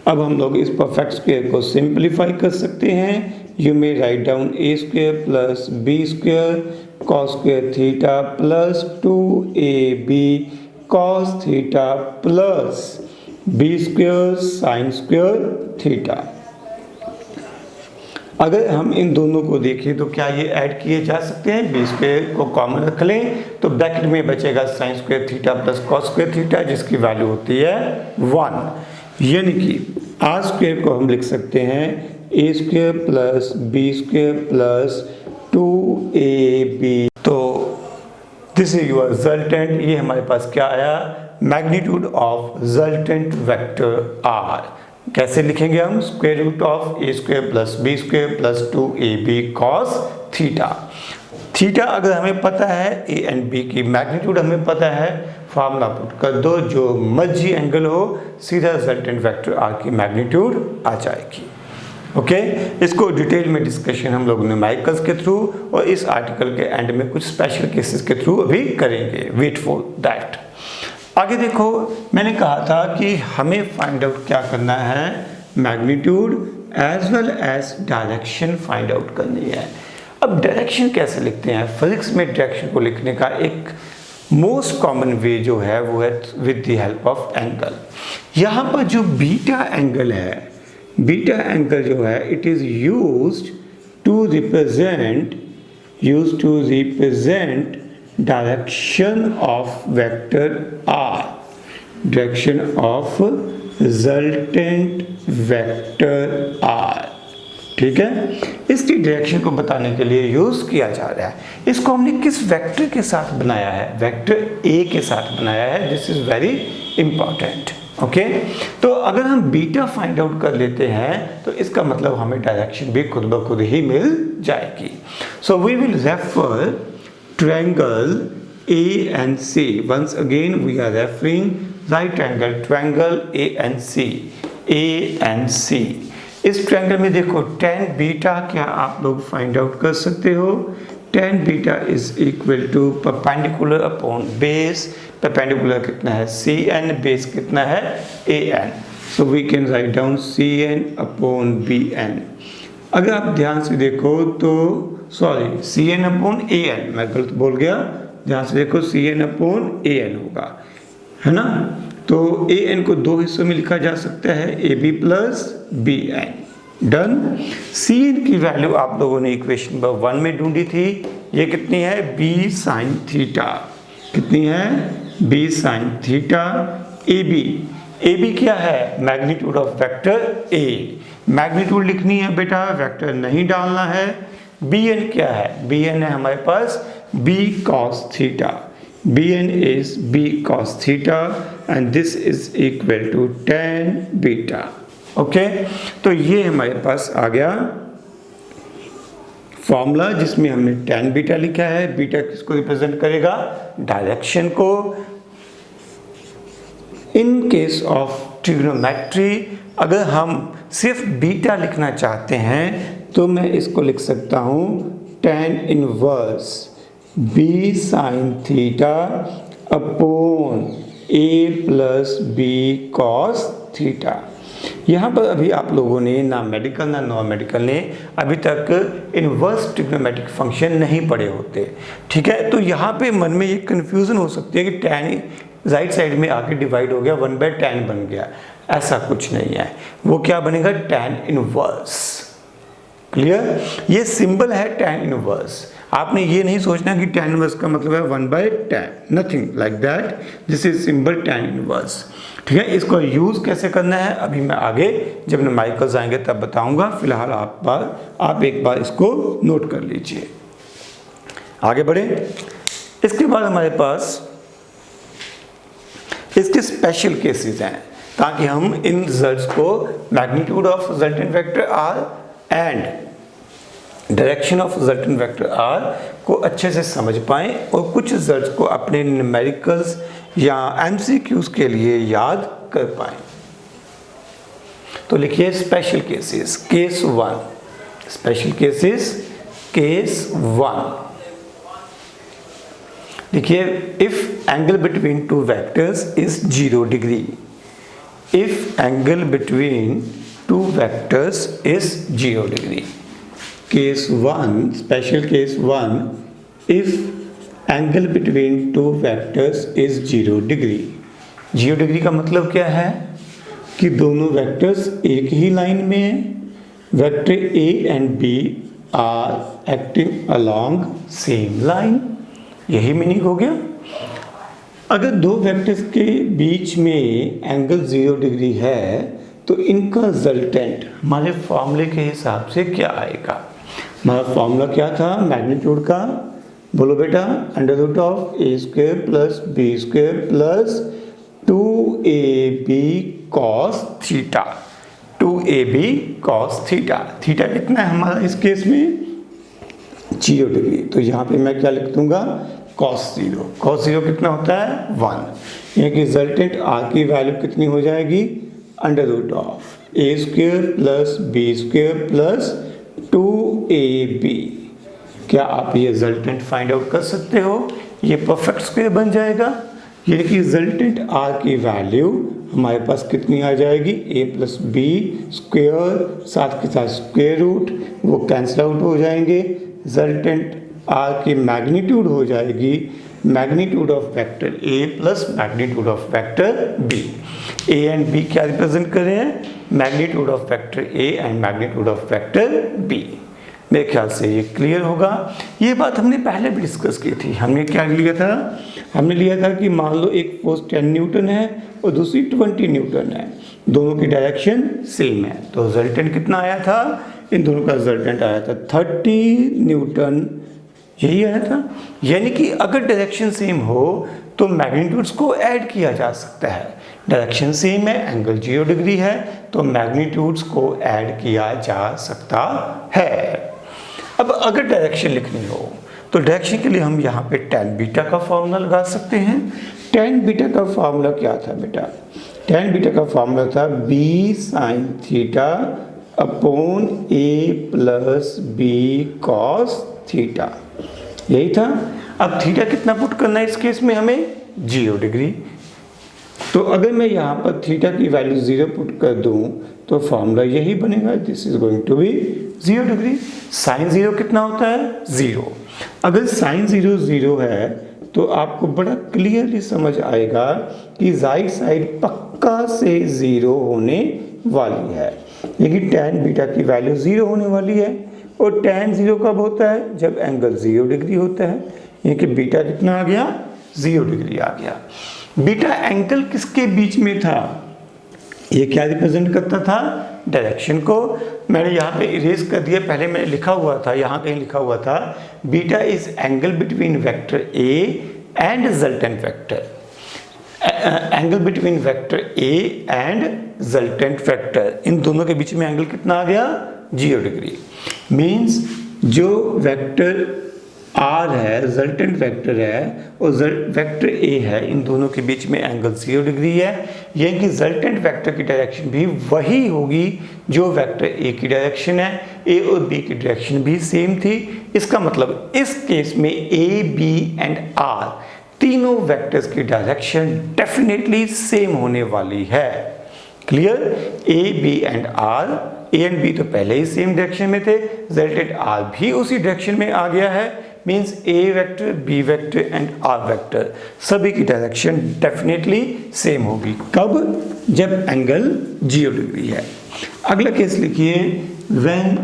अब हम लोग इस परफेक्ट स्क्वायर को सिंप्लीफाई कर सकते हैं। You may write down A square plus B square cos square theta plus 2AB cos theta plus B square sin square theta. अगर हम इन दोनों को देखें तो क्या ये ऐड किए जा सकते हैं, B स्क्वायर को कॉमन रख लें तो ब्रैकेट में बचेगा sin square theta plus cos square theta, जिसकी वैल्यू होती है 1। यानी कि R स्क्वायर को हम लिख सकते हैं A square plus B square plus 2AB। तो दिस इज योर रिजल्टेंट। ये हमारे पास क्या आया, magnitude of resultant vector R। कैसे लिखेंगे हम, square root of A square plus B square plus 2AB cos theta. Theta अगर हमें पता है, A एंड B की मैग्नीट्यूड हमें पता है, फार्मूला पुट कर दो, जो मर्जी एंगल हो सीधा रिजल्टेंट वेक्टर R की मैग्नीट्यूड आ जाएगी। ओके, इसको डिटेल में डिस्कशन हम लोग न्यूमेरिकल्स के थ्रू और इस आर्टिकल के एंड में कुछ स्पेशल केसेस के थ्रू अभी करेंगे। Wait for that. आगे देखो, मैंने कहा था कि हमें फाइंड आउट क्या करना है, magnitude as well as direction find out करनी है। अब डायरेक्शन कैसे लिखते हैं? फिजिक्स में डायरेक्शन को लिखने का एक मोस्ट कॉमन वे जो है वो है with the help of angle. यहाँ पर जो बीटा एंगल है, बीटा एंगल जो है it is used to represent direction of vector R, direction of resultant vector R. ठीक है, इसकी डायरेक्शन को बताने के लिए यूज किया जा रहा है। इसको हमने किस वेक्टर के साथ बनाया है? वेक्टर ए के साथ बनाया है। This is very important. Okay, तो अगर हम बीटा फाइंड आउट कर लेते हैं तो इसका मतलब हमें डायरेक्शन भी खुद ब खुद ही मिल जाएगी। So we will refer triangle A and C. Once again we are referring right angle triangle A and C. इस ट्रायंगल में देखो tan बीटा क्या आप लोग फाइंड आउट कर सकते हो? tan beta is equal to perpendicular upon base. Perpendicular कितना है? cn, बेस कितना है? an। So we can write down cn upon bn। अगर आप ध्यान से देखो तो cn अपॉन an, मैं गलत बोल गया, ध्यान से देखो cn अपॉन an होगा, है ना? तो an को दो हिस्सों में लिखा जा सकता है, ab plus bn। Done. cn की वैल्यू आप लोगों ने इक्वेशन नंबर 1 में ढूंढी थी, ये कितनी है? b sin theta. कितनी है? b sin theta. ab क्या है? Magnitude of vector a। Magnitude लिखनी है बेटा, वेक्टर नहीं डालना है। bn क्या है? bn है हमारे पास b cos theta. bn is b cos theta and this is equal to tan beta. Okay, तो ये हमारे पास आ गया फॉर्मूला जिसमें हमने tan बीटा लिखा है। बीटा किसको रिप्रेजेंट करेगा? डायरेक्शन को। इन केस ऑफ ट्रिग्नोमेट्री अगर हम सिर्फ बीटा लिखना चाहते हैं तो मैं इसको लिख सकता हूँ tan inverse b sin theta upon a plus b cos theta. यहाँ पर अभी आप लोगों ने ना मेडिकल ना नॉन मेडिकल ने अभी तक इनवर्स ट्रिग्नोमेट्रिक फंक्शन नहीं पढ़े होते। ठीक है, तो यहाँ पे मन में एक कन्फ्यूज़न हो सकती है कि tan राइट साइड में आके डिवाइड हो गया, 1/tan बन गया। ऐसा कुछ नहीं है, वो क्या बनेगा? tan inverse. क्लियर? ये सिंबल है tan इनवर्स। आपने ये नहीं सोचना कि tan इनवर्स का मतलब है 1/tan, nothing like that. This is symbol tan inverse. ठीक है, इसको यूज कैसे करना है अभी मैं आगे जब न्यूमेरिकल्स आएंगे तब बताऊंगा। फिलहाल आप एक बार इसको नोट कर लीजिए। आगे बढ़े। इसके बाद हमारे पास इसके स्पेशल केसेस हैं ताकि हम इन रिजल्ट्स को magnitude of resultant vector R and direction of resultant vector R को अच्छे से समझ पाएं और कुछ रिजल्ट्स को अपने न्यूमेरिकल्स या एमसीक्यूज के लिए याद कर पाएं। तो लिखिए special cases. Case 1, special cases case 1। देखिए, if angle between two vectors is 0 degree. If angle between two vectors is 0 degree. Case 1, special case 1, if angle between two vectors is 0 degree. 0 degree का मतलब क्या है? कि दोनों vectors एक ही line में हैं। Vector A and B are acting along same line. यही मीनिंग हो गया। अगर दो वेक्टर्स के बीच में एंगल 0 डिग्री है तो इनका रिजल्टेंट हमारे फॉर्मूले के हिसाब से क्या आएगा? हमारा फॉर्मूला क्या था मैग्नीट्यूड का? बोलो बेटा, √a² plus b² plus 2ab cos theta. 2ab cos theta. Theta कितना है हमारा इस केस में? 0 डिग्री। तो यहाँ पे मैं क्या लिख दूंगा? cos 0। cos 0 कितना होता है? 1। यहाँ की रिजल्टेंट r की वैल्यू कितनी हो जाएगी? √a² A square plus B square plus 2ab। क्या आप ये रिजल्टेंट फाइंड आउट कर सकते हो? ये परफेक्ट स्क्वायर बन जाएगा, यानी कि रिजल्टेंट r की वैल्यू हमारे पास कितनी आ जाएगी, a प्लस बी स्क्वायर साथ के साथ स्क्वायर रूट, वो कैंसिल आउट हो जाएंगे। रिजल्टेंट r की मैग्नीट्यूड हो जाएगी magnitude of vector a plus magnitude of vector b। a and b क्या रिप्रेजेंट कर रहे हैं? Magnitude of vector a and magnitude of vector b। मेरे ख्याल से ये क्लियर होगा। ये बात हमने पहले भी डिस्कस की थी। हमने क्या लिया था? हमने लिया था कि मान लो एक फोर्स 10 न्यूटन है और दूसरी 20 न्यूटन है, दोनों की डायरेक्शन सेम है, तो रिजल्टेंट कितना आया था? इन दोनों का रिजल्टेंट आया था 30 न्यूटन, यही आया था। यानी कि अगर डायरेक्शन सेम हो तो मैग्नीट्यूड्स को ऐड किया जा सकता है। डायरेक्शन सेम है, एंगल 0 डिग्री है, तो मैग्नीट्यूड्स को ऐड किया जा सकता है। अब अगर डायरेक्शन लिखनी हो तो डायरेक्शन के लिए हम यहाँ पे tan बीटा का फॉर्मूला लगा सकते हैं। tan बीटा का फॉर्मूला क्या था बेटा? tan बीटा का फॉर्मूला था b sin theta upon a plus b cos theta, यही था। अब थीटा कितना पुट करना है इस केस में हमें? 0 डिग्री। तो अगर मैं यहाँ पर थीटा की वैल्यू 0 पुट कर दूँ तो फॉर्मूला यही बनेगा, this is going to be 0 degree. Sine 0 कितना होता है? 0। अगर साइन 0 0 है तो आपको बड़ा क्लियरली समझ आएगा कि राइट साइड पक्का से 0 होने वाली है, लेकिन tan बीटा की वैल्यू 0 होने वाली है। और tan 0 कब होता है? जब एंगल 0 डिग्री होता है, यानी कि बीटा कितना आ गया? 0 डिग्री आ गया। बीटा एंगल किसके बीच में था? ये क्या रिप्रेजेंट करता था? डायरेक्शन को। मैंने यहाँ पे इरेज कर दिया, पहले मैंने लिखा हुआ था, यहाँ कहीं लिखा हुआ था beta is angle between vector A and resultant vector. Angle between vector A and resultant vector, इन दोनों के बीच में एंगल कितना आ गया? 0 डिग्री। मीन्स जो वेक्टर r है, रिजल्टेंट वेक्टर है, और वेक्टर a है, इन दोनों के बीच में एंगल 0 डिग्री है। यानी कि रिजल्टेंट वेक्टर की डायरेक्शन भी वही होगी जो वेक्टर a की डायरेक्शन है, a और b की डायरेक्शन भी सेम थी। इसका मतलब इस केस में a, b एंड r तीनों वेक्टर्स की डायरेक्शन डेफिनेटली सेम होने वाली है। Clear? a, b and r, a and b तो पहले ही सेम डायरेक्शन में थे, रिजल्टेंट r भी उसी डायरेक्शन में आ गया है। Means a vector, b vector and r vector सभी की डायरेक्शन डेफिनेटली सेम होगी। कब? जब एंगल 0 डिग्री है। अगला केस लिखिए, when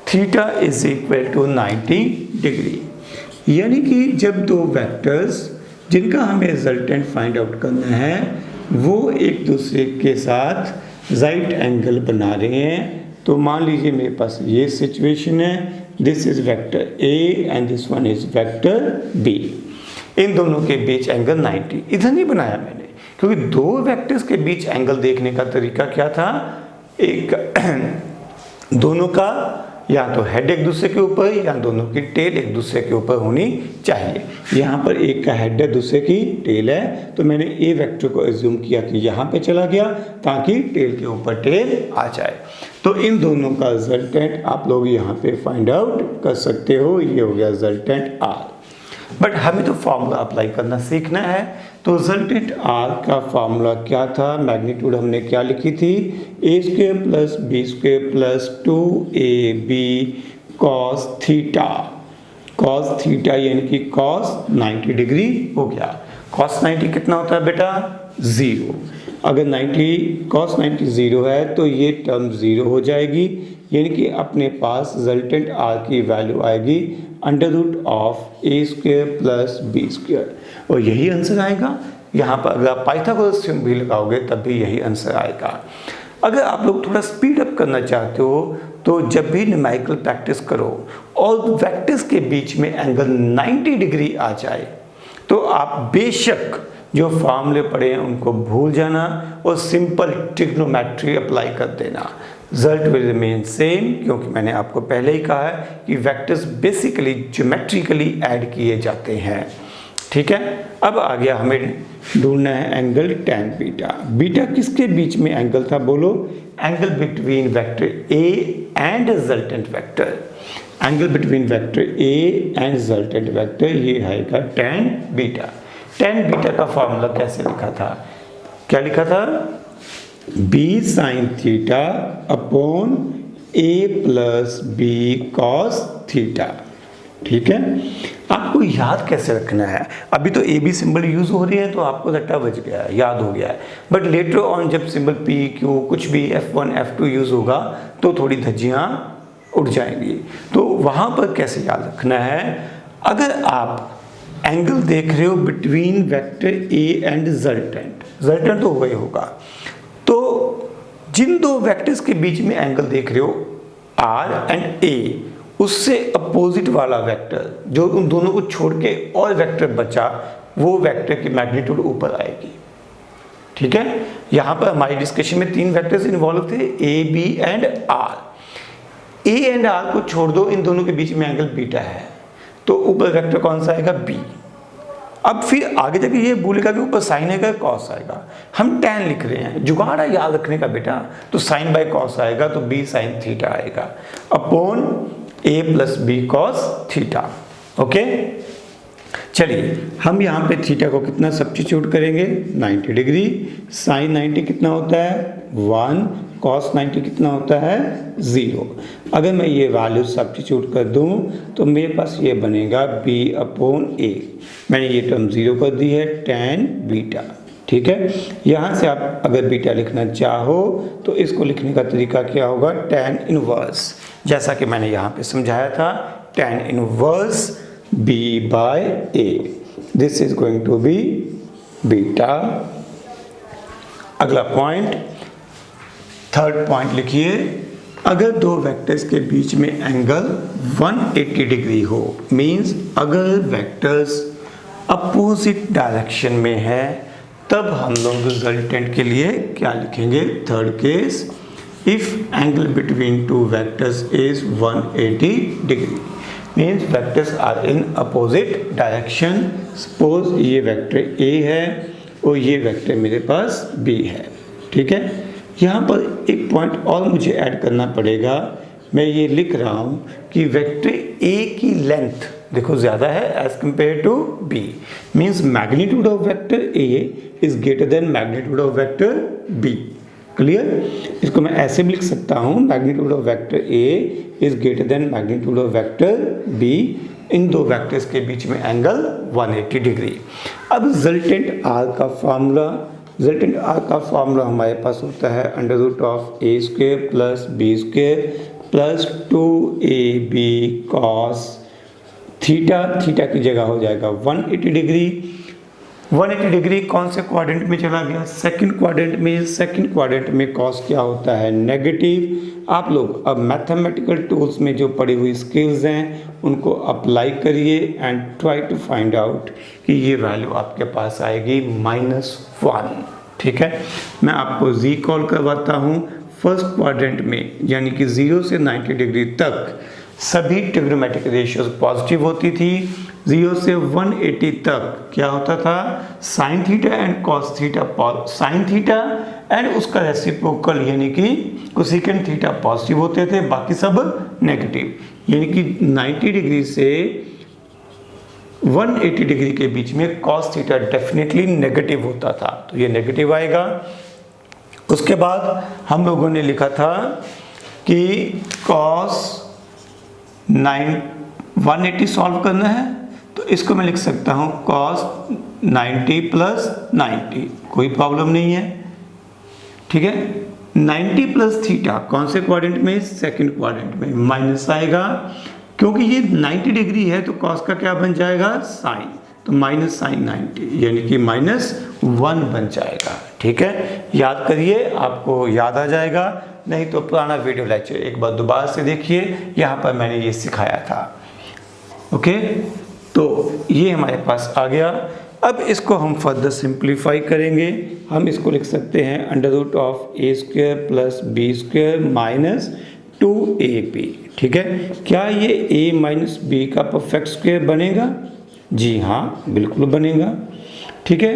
theta is equal to 90 degree. यानी कि जब दो वेक्टर्स जिनका हमें रिजल्टेंट फाइंड आउट करना है वो एक दूसरे के साथ राइट एंगल बना रहे हैं। तो मान लीजिए मेरे पास ये सिचुएशन है, this is vector A and this one is vector B. इन दोनों के बीच एंगल 90 इधर नहीं बनाया मैंने, क्योंकि दो वेक्टर्स के बीच एंगल देखने का तरीका क्या था? एक दोनों का या तो हेड एक दूसरे के ऊपर या दोनों की टेल एक दूसरे के ऊपर होनी चाहिए। यहाँ पर एक का हेड है, दूसरे की टेल है, तो मैंने ए वेक्टर को एज्यूम किया कि यहाँ पे चला गया ताकि टेल के ऊपर टेल आ जाए। तो इन दोनों का रिजल्टेंट आप लोग यहाँ पे फाइंड आउट कर सकते हो। ये हो गया रिजल्टेंट आर। बट हमें तो फॉर्मूला अप्लाई करना सीखना है। तो रिजल्टेंट आर का फॉर्मूला क्या था? मैग्नीट्यूड हमने क्या लिखी थी? A square plus B square plus 2ab cos theta. Cos theta यानी कि कॉस 90 डिग्री हो गया। कॉस 90 कितना होता है बेटा? 0। अगर 90 कॉस 90 0 है तो ये टर्म 0 हो जाएगी, यानी कि अपने पास रिजल्टेंट आर की वैल्यू आएगी under root of A square plus B square, और यही आंसर आएगा। यहाँ पर अगर आप पाइथागोरस थ्योरम भी लगाओगे तब भी यही आंसर आएगा। अगर आप लोग थोड़ा स्पीड अप करना चाहते हो तो जब भी न्यूमेरिकल प्रैक्टिस करो और वेक्टर्स के बीच में एंगल 90 डिग्री आ जाए तो आप बेशक जो फॉर्मूले पढ़े हैं उनको भूल जाना और सिंपल ट्रिग्नोमेट्री अप्लाई कर देना। रिजल्ट विल रिमेन सेम, क्योंकि मैंने आपको पहले ही कहा है कि वेक्टर्स बेसिकली ज्योमेट्रिकली ऐड किए जाते हैं। ठीक है, अब आ गया हमें ढूंढना है एंगल tan बीटा। बीटा किसके बीच में एंगल था? बोलो, angle between vector A and resultant vector, angle between vector A and resultant vector ये आएगा tan बीटा। tan बीटा का फॉर्मूला कैसे लिखा था, क्या लिखा था, b sin theta upon a plus B cos theta. ठीक है, आपको याद कैसे रखना है, अभी तो ए बी सिंबल यूज हो रही है तो आपको रट्टा बज गया है, याद हो गया है, बट लेटर ऑन जब सिंबल पी क्यू कुछ भी F1 F2 यूज होगा तो थोड़ी धज्जियाँ उड़ जाएंगी। तो वहाँ पर कैसे याद रखना है, अगर आप एंगल देख रहे हो between vector A and resultant, resultant तो वही होगा, तो जिन दो वेक्टर्स के बीच में एंगल देख रहे हो आर एंड ए, उससे अपोजिट वाला वेक्टर जो उन दोनों को छोड़ के और वेक्टर बचा, वो वेक्टर की मैग्नीट्यूड ऊपर आएगी। ठीक है, यहां पर हमारी डिस्कशन में तीन वेक्टर्स इन्वॉल्व थे, A B and R. A and R को छोड़ दो, इन दोनों के बीच में एंगल बीटा है, तो ऊपर वेक्टर कौन सा आएगा, बी। अब फिर आगे जाके ये बोलेगा कि ऊपर साइन आएगा कॉस आएगा, हम tan लिख रहे हैं, जुगाड़ है याद रखने का बेटा, तो साइन बाय कॉस आएगा तो b साइन थीटा आएगा upon a plus B cos theta. Okay, चलिए हम यहाँ पे थीटा को कितना सब्स्टिट्यूट करेंगे, 90 डिग्री, साइन 90 कितना होता है 1, कॉस 90 कितना होता है 0। अगर मैं ये वैल्यू सब्स्टिट्यूट कर दूं तो मेरे पास ये बनेगा b अपॉन a, मैंने ये टर्म 0 कर दी है, tan बीटा। ठीक है, यहाँ से आप अगर बीटा लिखना चाहो तो इसको लिखने का तरीका क्या होगा, tan इनवर्स, जैसा कि मैंने यहाँ पे समझाया था, tan inverse b by a, this is going to be beta. अगला पॉइंट, थर्ड पॉइंट लिखिए, अगर दो वेक्टर्स के बीच में एंगल 180 डिग्री हो, मींस अगर वेक्टर्स अपोजिट डायरेक्शन में है, तब हम लोग रिजल्टेंट के लिए क्या लिखेंगे, third case, if angle between two vectors is 180 degree, means vectors are in opposite direction. Suppose ये वेक्टर ए है और ये वेक्टर मेरे पास बी है। ठीक है, यहाँ पर एक पॉइंट और मुझे ऐड करना पड़ेगा, मैं ये लिख रहा हूँ कि वेक्टर ए की लेंथ देखो ज़्यादा है as compare to B, means magnitude of vector A is greater than magnitude of vector B. Clear, इसको मैं ऐसे भी लिख सकता हूँ, magnitude of vector A is greater than magnitude of vector B, इन दो वेक्टर्स के बीच में एंगल 180 डिग्री। अब रिजल्टेंट आर का फॉर्मूला, रिजल्टेंट आर का फॉर्मूला हमारे पास होता है under root of A square plus B square plus 2ab cos theta, theta की जगह हो जाएगा 180 डिग्री। 180 डिग्री कौन से क्वाड्रेंट में चला गया, सेकंड क्वाड्रेंट में। सेकंड क्वाड्रेंट में कॉस क्या होता है, नेगेटिव। आप लोग अब मैथमेटिकल टूल्स में जो पड़ी हुई स्किल्स हैं उनको अप्लाई करिए and try to find out कि ये वैल्यू आपके पास आएगी -1। ठीक है, मैं आपको रिकॉल करवाता हूँ, फर्स्ट क्वाड्रेंट में यानी कि 0 से 90 डिग्री तक सभी ट्रिग्नोमेट्रिक रेशियोज पॉजिटिव होती थी। 0 से 180 तक क्या होता था, sine theta and cos theta, sine theta and उसका रेसिप्रोकल यानी कि कोसेकेंट थीटा पॉजिटिव होते थे, बाकी सब नेगेटिव। यानी कि 90 डिग्री से 180 डिग्री के बीच में कॉस थीटा डेफिनेटली नेगेटिव होता था, तो ये नेगेटिव आएगा। उसके बाद हम लोगों ने लिखा था कि कॉस 180 सॉल्व करना है, तो इसको मैं लिख सकता हूँ cos 90 प्लस 90, कोई प्रॉब्लम नहीं है। ठीक है, 90 प्लस थीटा कौन से क्वाड्रेंट में, सेकंड क्वाड्रेंट में, माइनस आएगा क्योंकि ये 90 डिग्री है तो cos का क्या बन जाएगा, साइन, तो माइनस साइन 90 यानी कि -1 बन जाएगा। ठीक है, याद करिए, आपको याद आ जाएगा, नहीं तो पुराना वीडियो लेक्चर एक बार दोबारा से देखिए, यहाँ पर मैंने ये सिखाया था। ओके, तो ये हमारे पास आ गया। अब इसको हम फर्दर सिंप्लीफाई करेंगे, हम इसको लिख सकते हैं under root of A square plus B square minus 2ab। ठीक है, क्या ये a माइनस बी का परफेक्ट स्क्वायर बनेगा, जी हाँ बिल्कुल बनेगा। ठीक है।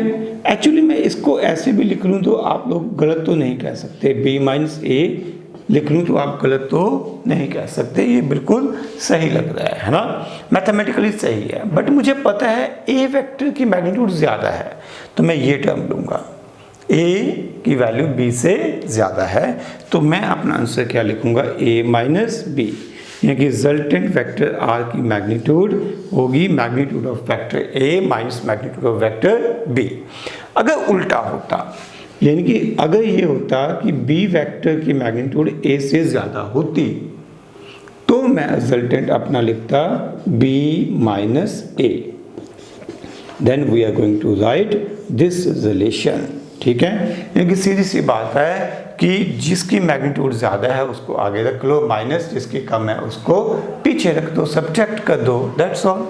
एक्चुअली मैं इसको ऐसे भी लिख लूँ तो आप लोग गलत तो नहीं कह सकते, b माइनस ए लिख लूँ तो आप गलत तो नहीं कह सकते, ये बिल्कुल सही लग रहा है ना, मैथमेटिकली सही है। बट मुझे पता है ए वेक्टर की मैग्नीट्यूड ज़्यादा है, तो मैं ये टर्म लूँगा, ए की वैल्यू बी से ज़्यादा है, तो मैं अपना आंसर क्या लिखूँगा, ए माइनस बी, यानी कि रिजल्टेंट वेक्टर आर की मैग्नीट्यूड होगी magnitude of vector A minus magnitude of vector B. अगर उल्टा होता, यानी कि अगर ये होता कि बी वेक्टर की मैग्नीट्यूड ए से ज़्यादा होती, तो मैं रिजल्टेंट अपना लिखता B minus A, then we are going to write this relation. ठीक है, यानी कि सीधी सी बात है कि जिसकी मैग्नीट्यूड ज़्यादा है उसको आगे रख लो, माइनस जिसकी कम है उसको पीछे रख दो, सब्ट्रैक्ट कर दो, दैट्स ऑल।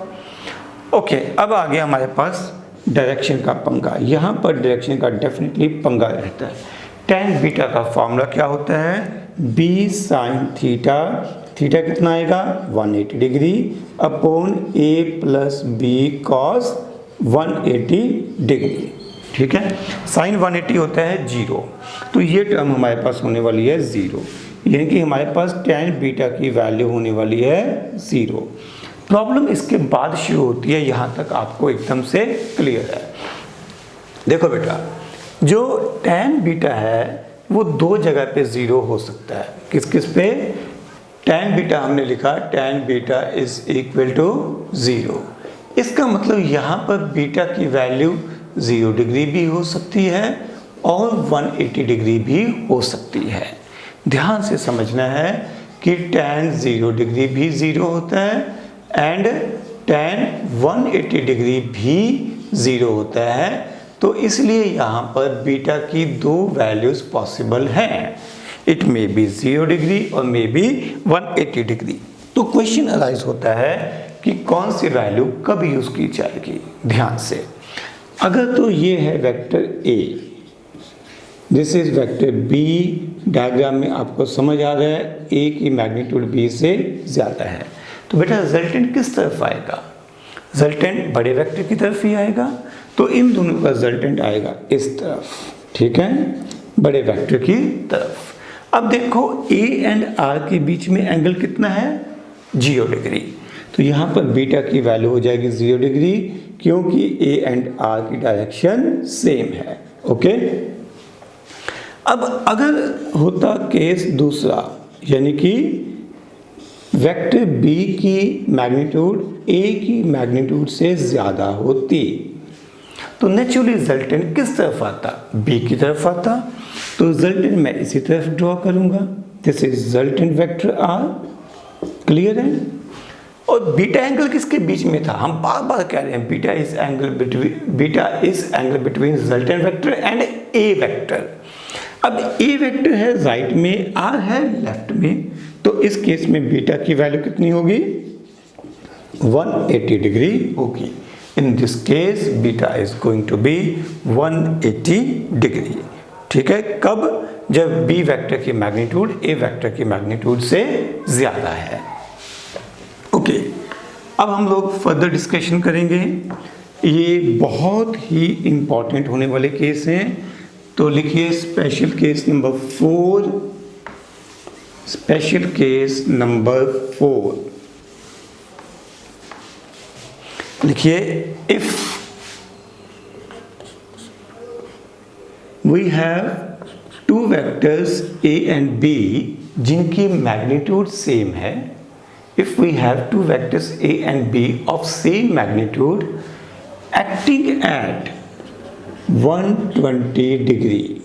ओके, अब आ गया हमारे पास डायरेक्शन का पंगा। यहाँ पर डायरेक्शन का डेफिनेटली पंगा रहता है। tan बीटा का फॉर्मूला क्या होता है, b साइन थीटा, थीटा कितना आएगा 180 degree upon a plus B cos 180 degree. ठीक है, साइन 180 होता है 0, तो ये टर्म हमारे पास होने वाली है 0, यानी कि हमारे पास tan बीटा की वैल्यू होने वाली है 0। प्रॉब्लम इसके बाद शुरू होती है, यहाँ तक आपको एकदम से क्लियर है। देखो बेटा, जो tan बीटा है वो दो जगह पे 0 हो सकता है। किस किस पे, tan बीटा हमने लिखा tan beta is equal to 0, इसका मतलब यहाँ पर बीटा की वैल्यू 0 डिग्री भी हो सकती है और 180 डिग्री भी हो सकती है। ध्यान से समझना है कि tan 0 डिग्री भी 0 होता है एंड tan 180 डिग्री भी 0 होता है, तो इसलिए यहाँ पर बीटा की दो वैल्यूज पॉसिबल हैं, इट मे बी 0 डिग्री और मे बी 180 डिग्री। तो क्वेश्चन अराइज होता है कि कौन सी वैल्यू कब यूज़ की जाएगी। ध्यान से, अगर तो ये है vector A, this is vector B, diagram में आपको समझ आ रहा है A की मैग्नीट्यूड B से ज़्यादा है, तो बेटा रिजल्टेंट किस तरफ आएगा, रिजल्टेंट बड़े वेक्टर की तरफ ही आएगा, तो इन दोनों का रिजल्टेंट आएगा इस तरफ। ठीक है, बड़े वेक्टर की तरफ। अब देखो A एंड R के बीच में एंगल कितना है 0 डिग्री, तो यहाँ पर बीटा की वैल्यू हो जाएगी 0 डिग्री, क्योंकि A एंड R की डायरेक्शन सेम है। ओके, अब अगर होता केस दूसरा, यानी कि वेक्टर B की मैग्नीट्यूड A की मैग्नीट्यूड से ज़्यादा होती, तो नेचुरली रिजल्टेंट किस तरफ आता, B की तरफ आता, तो रिजल्टेंट मैं इसी तरफ ड्रॉ करूँगा, this is resultant vector R। Clear है, और बीटा एंगल किसके बीच में था, हम बार बार कह रहे हैं beta is angle between resultant vector and A vector. अब ए वेक्टर है राइट में, आर है लेफ्ट में, तो इस केस में बीटा की वैल्यू कितनी होगी 180 डिग्री होगी। In this case beta is going to be 180 degree. ठीक है, कब, जब बी वेक्टर की मैग्नीट्यूड ए वेक्टर की मैग्नीट्यूड से ज़्यादा है। ओके, अब हम लोग फर्दर डिस्कशन करेंगे, ये बहुत ही इम्पॉर्टेंट होने वाले केस हैं, तो लिखिए special case number 4, special case number 4 लिखिए, if we have two vectors A and B जिनकी मैग्नीट्यूड सेम है, if we have two vectors A and B of same magnitude acting at 120 degree,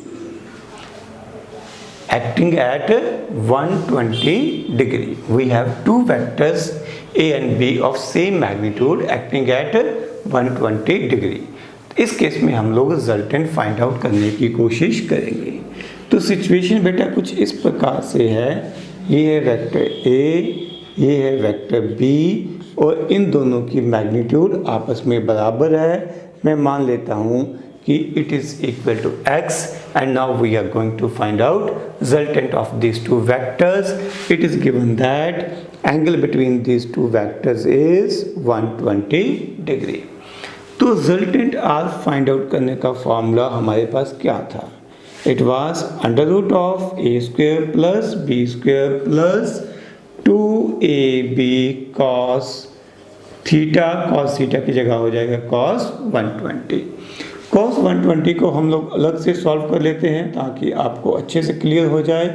acting at 120 degree, we have two vectors A and B of same magnitude acting at 120 degree। इस case में हम लोग resultant find out करने की कोशिश करेंगे। तो situation बेटा कुछ इस प्रकार से है, ये है वेक्टर A, ये है वेक्टर B, और इन दोनों की मैग्नीट्यूड आपस में बराबर है। मैं मान लेता हूँ कि it is equal to x, and now we are going to find out resultant of this two vectors. It is given that angle between this two vectors is 120 degree. तो रिजल्टेंट आर फाइंड आउट करने का formula हमारे पास क्या था? It was under root of A square plus B square plus 2ab cos theta. Cos theta की जगह हो जाएगा cos 120। cos 120 को हम लोग अलग से सॉल्व कर लेते हैं ताकि आपको अच्छे से क्लियर हो जाए।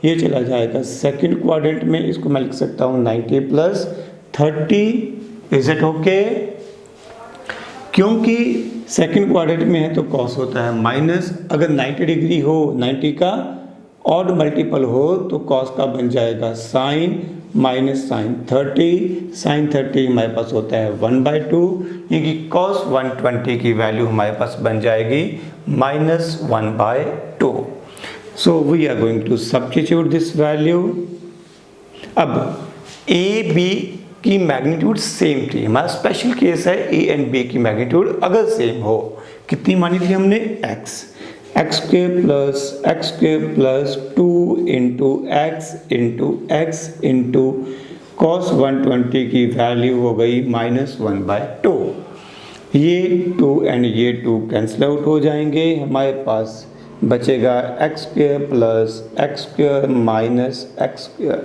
ये चला जाएगा सेकंड क्वाड्रेंट में, इसको मैं लिख सकता हूँ 90 प्लस 30। Is it okay? क्योंकि सेकंड क्वाड्रेंट में है तो cos होता है माइनस, अगर 90 डिग्री हो, 90 का ऑड मल्टीपल हो तो cos का बन जाएगा साइन माइनस साइन 30। साइन 30 हमारे पास होता है 1/2, यानी कि cos 120 की वैल्यू हमारे पास बन जाएगी minus 1/2। So we are going to substitute this value. अब ए बी की मैग्नीट्यूड सेम थी, हमारा स्पेशल केस है ए एंड बी की मैग्नीट्यूड अगर सेम हो। कितनी मानी थी हमने? X square plus 2 into x into cos 120 की वैल्यू हो गई माइनस 1/2। ये 2 एंड ये 2 कैंसिल आउट हो जाएंगे, हमारे पास बचेगा x square minus x square.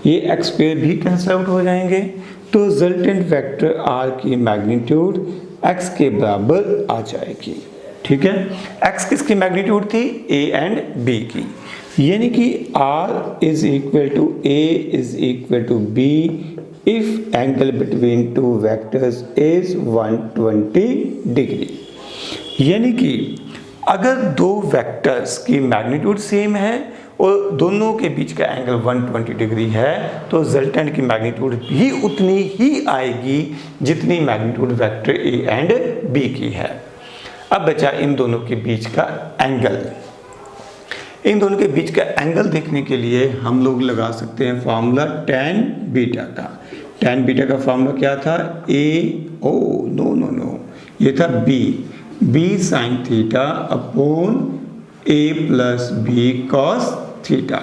ये एक्स स्क्वायर भी कैंसिल आउट हो जाएंगे, तो रिजल्टेंट वेक्टर आर की मैग्नीट्यूड एक्स के बराबर आ जाएगी। ठीक है, एक्स किसकी मैग्नीट्यूड थी? ए एंड बी की, यानी कि R is equal to A is equal to B if angle between two vectors is 120 degree. यानी कि अगर दो वेक्टर्स की मैग्नीट्यूड सेम है और दोनों के बीच का एंगल 120 डिग्री है तो रिजल्टेंट की मैग्नीट्यूड भी उतनी ही आएगी जितनी magnitude vector A and B की है। अब बचा इन दोनों के बीच का एंगल। इन दोनों के बीच का एंगल देखने के लिए हम लोग लगा सकते हैं फॉर्मूला tan बीटा का। tan बीटा का फॉर्मूला क्या था? नो, ये था B sine theta upon a plus B cos theta.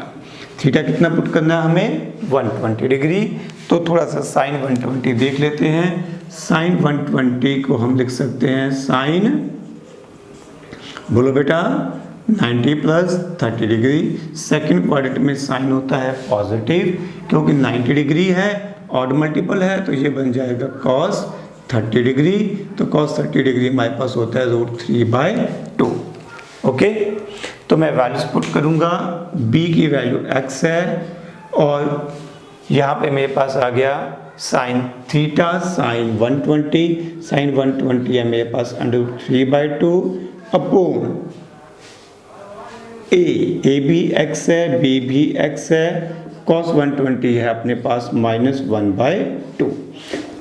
Theta कितना पुट करना है हमें? 120 डिग्री। तो थोड़ा सा साइन 120 देख लेते हैं। साइन 120 को हम लिख सकते हैं साइन, बोलो बेटा, 90 प्लस 30 डिग्री। सेकंड क्वाड्रेंट में साइन होता है पॉजिटिव, क्योंकि 90 डिग्री है, ऑड मल्टीपल है, तो ये बन जाएगा cos 30 डिग्री। तो cos 30 डिग्री हमारे पास होता है √3/2। ओके, तो मैं वैल्यूज पुट करूंगा। b की वैल्यू x है और यहाँ पे मेरे पास आ गया साइन थीटा साइन 120 है मेरे पास √3/2 अपॉन ए भी x है, b भी x है, cos 120 है अपने पास -1/2।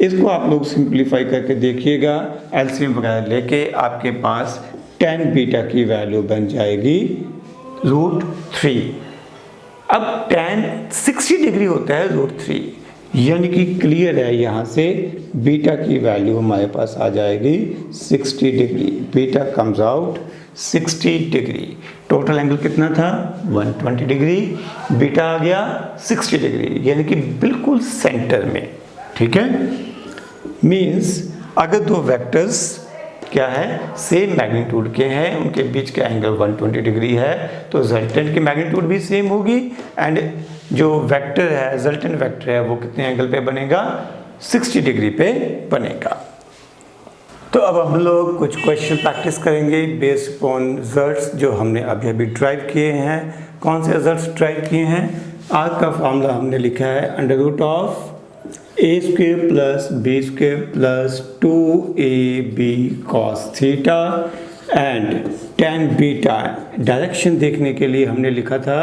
इसको आप लोग सिंप्लीफाई करके देखिएगा, एलसीएम वगैरह लेके आपके पास tan बीटा की वैल्यू बन जाएगी √3। अब tan 60 डिग्री होता है √3, यानी कि क्लियर है यहाँ से बीटा की वैल्यू हमारे पास आ जाएगी 60 degree. Beta comes out 60 degree. Total angle कितना था? 120 डिग्री। बीटा आ गया 60 डिग्री, यानी कि बिल्कुल सेंटर में। ठीक है, मीन्स अगर दो वेक्टर्स क्या है, सेम मैग्नीट्यूड के हैं, उनके बीच का एंगल 120 डिग्री है, तो रिजल्टेंट की मैग्नीट्यूड भी सेम होगी एंड जो वेक्टर है, रिजल्टेंट वेक्टर है, वो कितने एंगल पे बनेगा? 60 डिग्री पे बनेगा। तो अब हम लोग कुछ क्वेश्चन प्रैक्टिस करेंगे बेस्ड अपॉन रिजल्ट्स जो हमने अभी अभी ड्राइव किए हैं। कौन से रिजल्ट्स ड्राइव किए हैं? आज का फॉर्मूला हमने लिखा है √of a square plus B square plus 2ab cos theta and tan beta. Direction देखने के लिए हमने लिखा था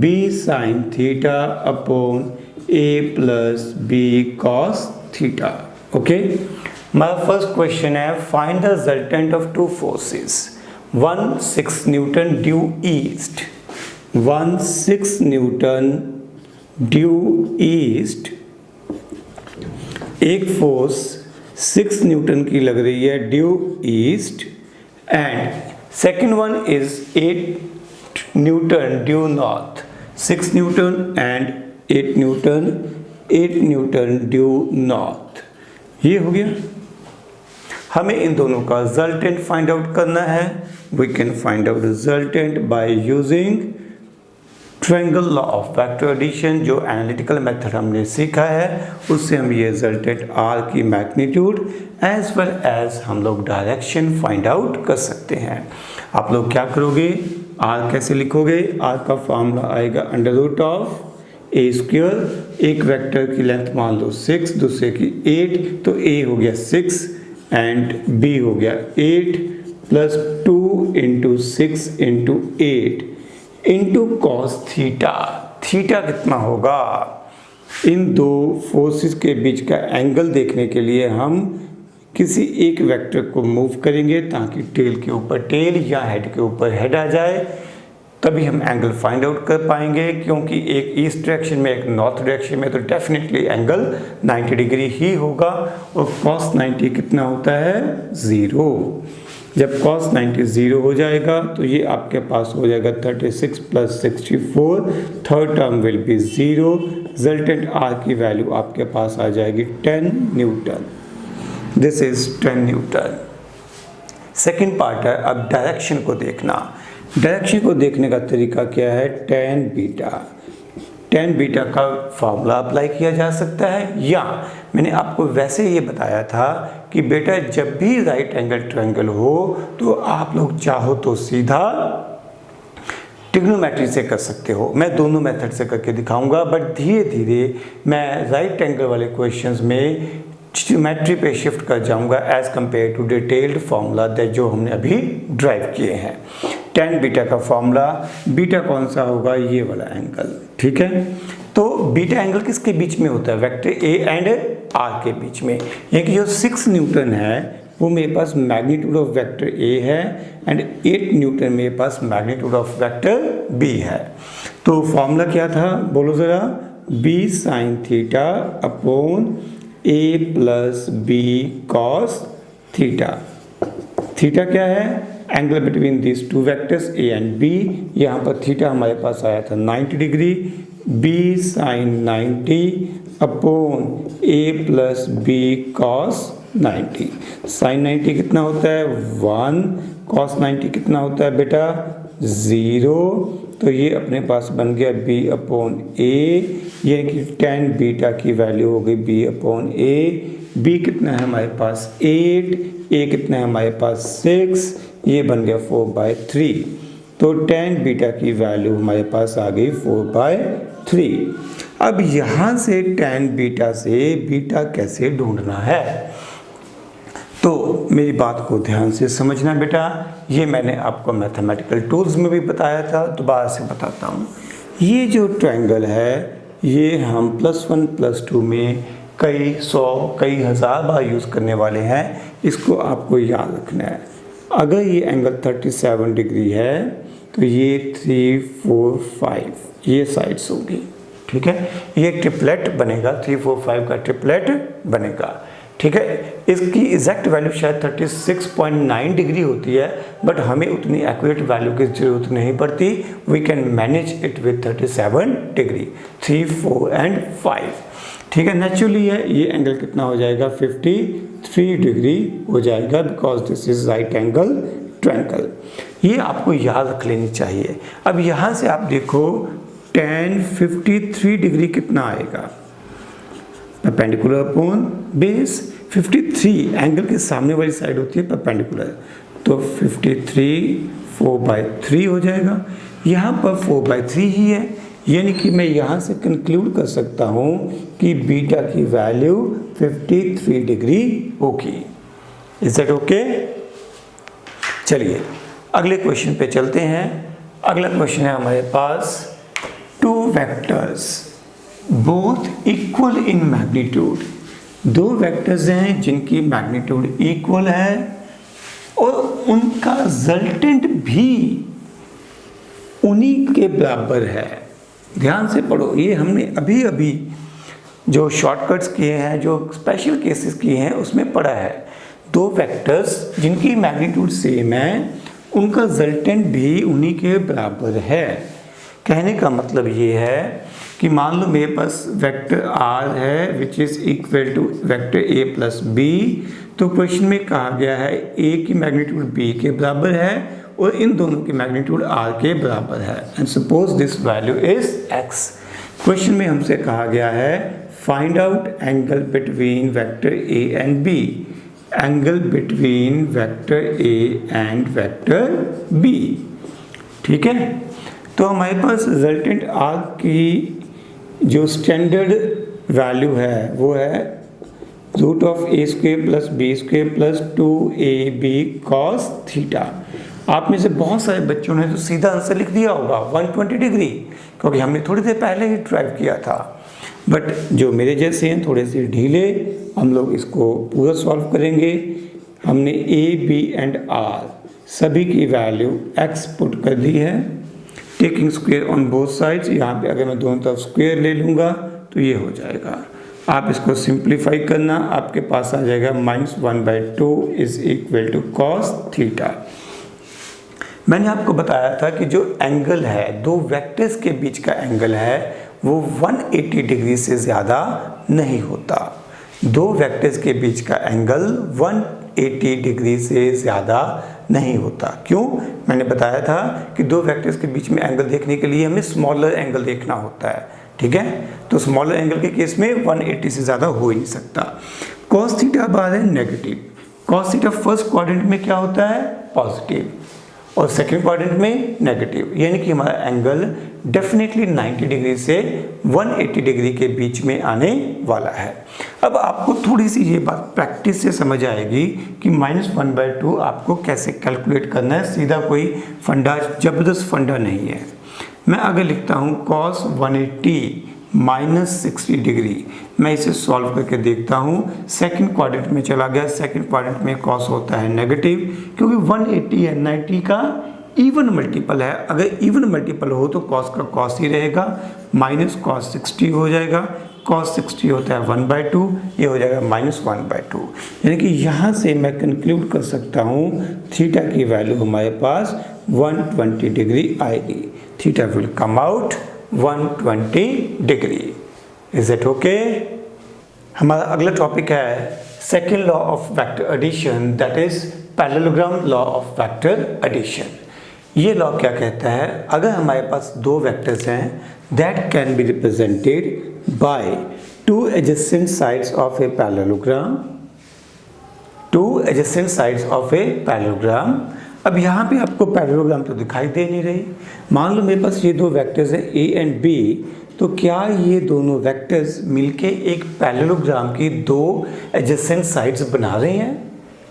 b sin theta upon a plus b cos theta. Okay, हमारा फर्स्ट क्वेश्चन है find the resultant of two forces. 1 6 newton due east, 1 6 newton due east. एक force 6 newton की लग रही है due east and second one is 8 newton due north. 6 Newton and 8 newton due north. ये हो गया। हमें इन दोनों का रिजल्टेंट फाइंड आउट करना है। We can find out resultant by using triangle law of vector addition, जो एनालिटिकल मेथड हमने सीखा है उससे हम ये रिजल्टेंट आर की मैग्नीट्यूड एज वेल एज हम लोग डायरेक्शन फाइंड आउट कर सकते हैं। आप लोग क्या करोगे, आर कैसे लिखोगे, आर का फॉर्मूला आएगा under root of A square, एक वेक्टर की लेंथ मान लो 6, दूसरे की 8, तो ए हो गया 6 एंड बी हो गया 8 plus 2 into 6 into 8 into cos theta. Theta कितना होगा, इन दो फोर्सेस के बीच का एंगल देखने के लिए हम किसी एक वेक्टर को मूव करेंगे ताकि टेल के ऊपर टेल या हेड के ऊपर हेड आ जाए, तभी हम एंगल फाइंड आउट कर पाएंगे। क्योंकि एक ईस्ट डायरेक्शन में एक नॉर्थ डायरेक्शन में तो डेफिनेटली एंगल 90 डिग्री ही होगा। और cos 90 कितना होता है, 0। जब cos 90 0 हो जाएगा तो ये आपके पास हो जाएगा 36 plus 64, third term will be 0, resultant R की वैल्यू आपके पास आ जाएगी 10 Newton. This is 10 Newton. Second part है अब डायरेक्शन को देखना। डायरेक्शन को देखने का तरीका क्या है, tan बीटा। tan बीटा का फॉर्मूला अप्लाई किया जा सकता है, या मैंने आपको वैसे ये बताया था कि बेटा जब भी राइट एंगल ट्रायंगल हो तो आप लोग चाहो तो सीधा ट्रिग्नोमेट्री से कर सकते हो। मैं दोनों मेथड से करके दिखाऊंगा, बट धीरे धीरे मैं राइट एंगल वाले क्वेश्चंस में ज्योमेट्री पे शिफ्ट कर जाऊंगा as compare to detailed formula that जो हमने अभी ड्राइव किए हैं। tan बीटा का फॉर्मूला, बीटा कौन सा होगा, ये वाला एंगल, ठीक है। तो बीटा एंगल किसके बीच में होता है, वेक्टर ए एंड आर के बीच में। ये कि जो 6 न्यूटन है वो मेरे पास मैग्नीट्यूड ऑफ वेक्टर ए है एंड 8 न्यूटन मेरे पास मैग्नीट्यूड ऑफ वेक्टर बी है। तो फॉर्मूला क्या था बोलो ज़रा, b sin theta upon a plus B cos theta. Theta क्या है, angle between this two vectors a and b। यहाँ पर थीटा हमारे पास आया था 90 डिग्री, b sin 90 अपॉन a plus B cos 90। sin 90 कितना होता है 1, cos 90 कितना होता है बेटा 0। तो ये अपने पास बन गया b अपॉन a, ये कि tan बीटा की वैल्यू हो गई b अपॉन a। b कितना है हमारे पास 8, a कितना है हमारे पास 6, ये बन गया 4/3। तो tan बीटा की वैल्यू हमारे पास आ गई 4/3। अब यहाँ से tan बीटा से बीटा कैसे ढूंढना है, तो मेरी बात को ध्यान से समझना बेटा। ये मैंने आपको मैथमेटिकल टूल्स में भी बताया था, दोबारा से बताता हूँ। ये जो ट्रायंगल है ये हम +1 +2 में कई 100 कई हज़ार बार यूज़ करने वाले हैं, इसको आपको याद रखना है। अगर ये एंगल 37 डिग्री है तो ये 3, 4, 5 ये साइड्स होगी, ठीक है। ये ट्रिपलेट बनेगा, 3, 4, 5 का ट्रिपलेट बनेगा, ठीक है। इसकी एग्जैक्ट वैल्यू शायद 36.9 डिग्री होती है, बट हमें उतनी एक्यूरेट वैल्यू की ज़रूरत नहीं पड़ती। We can manage it with 37 degree, 3, 4 and 5, ठीक है। नेचुरली है ये एंगल कितना हो जाएगा 53 डिग्री हो जाएगा, because this is right angle triangle. ये आपको याद रख लेनी चाहिए। अब यहाँ से आप देखो tan 53 डिग्री कितना आएगा, परपेंडिकुलर अपॉन बेस। 53 एंगल के सामने वाली साइड होती है परपेंडिकुलर, तो 53 4/3 हो जाएगा। यहाँ पर 4/3 ही है, यानी कि मैं यहाँ से कंक्लूड कर सकता हूँ कि बीटा की वैल्यू 53 डिग्री होगी। Is that okay? चलिए अगले क्वेश्चन पे चलते हैं। अगला क्वेश्चन है हमारे पास, 2 vectors both equal in magnitude. 2 vectors हैं जिनकी मैग्नीट्यूड इक्वल है और उनका रिजल्टेंट भी उन्हीं के बराबर है। ध्यान से पढ़ो, ये हमने अभी अभी जो शॉर्टकट्स किए हैं, जो स्पेशल केसेस किए हैं, उसमें पढ़ा है। 2 वेक्टर्स जिनकी मैग्नीट्यूड सेम है, उनका रिजल्टेंट भी उन्हीं के बराबर है। कहने का मतलब ये है कि मान लो मेरे पास वेक्टर आर है which is equal to vector A plus B. तो क्वेश्चन में कहा गया है ए की मैग्नीट्यूड बी के बराबर है और इन दोनों की मैग्नीट्यूड आर के बराबर है and suppose this value is x. Question में हमसे कहा गया है find out angle between vector A and B, angle between vector A and vector B. ठीक है, तो हमारे पास रिजल्टेंट आर की जो स्टैंडर्ड वैल्यू है वो है root of A square plus B square plus 2ab cos theta. आप में से बहुत सारे बच्चों ने तो सीधा आंसर लिख दिया होगा 120 डिग्री, क्योंकि हमने थोड़ी देर पहले ही ड्राइव किया था। बट जो मेरे जैसे हैं थोड़े से ढीले, हम लोग इसको पूरा सॉल्व करेंगे। हमने ए बी एंड आर सभी की वैल्यू x पुट कर दी है, taking square on both sides. यहाँ पे अगर मैं दोनों तरफ स्क्वायर ले लूँगा तो ये हो जाएगा। आप इसको सिंप्लीफाई करना, आपके पास आ जाएगा -1/2 is equal to cos theta. मैंने आपको बताया था कि जो एंगल है दो वेक्टर्स के बीच का एंगल है वो 180 डिग्री से ज़्यादा नहीं होता। दो वेक्टर्स के बीच का एंगल 180 डिग्री से ज़्यादा नहीं होता। क्यों? मैंने बताया था कि दो वेक्टर्स के बीच में एंगल देखने के लिए हमें स्मॉलर एंगल देखना होता है। ठीक है, तो स्मॉलर एंगल के केस में 180 से ज़्यादा हो ही नहीं सकता। cos थीटा बार है negative. cos theta first quadrant में क्या होता है? पॉजिटिव, और सेकेंड क्वाड्रेंट में नेगेटिव, यानी कि हमारा एंगल डेफिनेटली 90 डिग्री से 180 डिग्री के बीच में आने वाला है। अब आपको थोड़ी सी ये बात प्रैक्टिस से समझ आएगी कि -1/2 आपको कैसे कैलकुलेट करना है। सीधा कोई फंडा, जबरदस्त फंडा नहीं है। मैं अगर लिखता हूँ cos 180 -60 डिग्री, मैं इसे सॉल्व करके देखता हूँ। सेकंड क्वाड्रेंट में चला गया, सेकंड क्वाड्रेंट में cos होता है नेगेटिव, क्योंकि 180 है 90 का इवन मल्टीपल है। अगर इवन मल्टीपल हो तो cos का cos ही रहेगा, माइनस cos 60 हो जाएगा। cos 60 होता है 1/2, ये हो जाएगा -1/2। यानी कि यहाँ से मैं कंक्लूड कर सकता हूँ थीटा की वैल्यू हमारे पास 120 डिग्री आएगी। Theta will come out 120 degree. Is it okay? हमारा अगला टॉपिक है second law of vector addition, that is parallelogram law of vector addition. ये लॉ क्या कहता है? अगर हमारे पास दो वेक्टर्स हैं that can be represented by two adjacent sides of a parallelogram, two adjacent sides of a parallelogram. अब यहाँ पे आपको पैरेललोग्राम तो दिखाई दे नहीं रही। मान लो मेरे पास ये दो वेक्टर्स हैं ए एंड बी, तो क्या ये दोनों वेक्टर्स मिलके एक पैरेललोग्राम की दो एडजेसेंट साइड्स बना रहे हैं?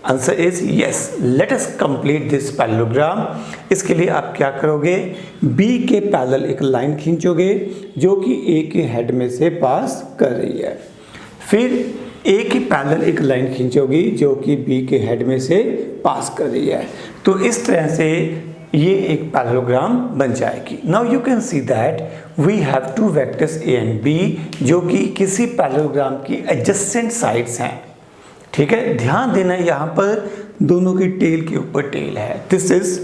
Answer is yes. Let us complete this parallelogram. इसके लिए आप क्या करोगे? बी के पैरेलल एक लाइन खींचोगे जो कि ए के हेड में से पास कर रही है। फिर ए के पैरेलल एक लाइन खींचोगी जो कि बी के हेड में से पास कर रही है। तो इस तरह से ये एक पैरेललोग्राम बन जाएगी। Now you can see that we have two vectors A and B जो कि किसी पैरेललोग्राम की एडजेसेंट साइड्स हैं। ठीक है, ध्यान देना यहाँ पर दोनों की टेल के ऊपर टेल है। This is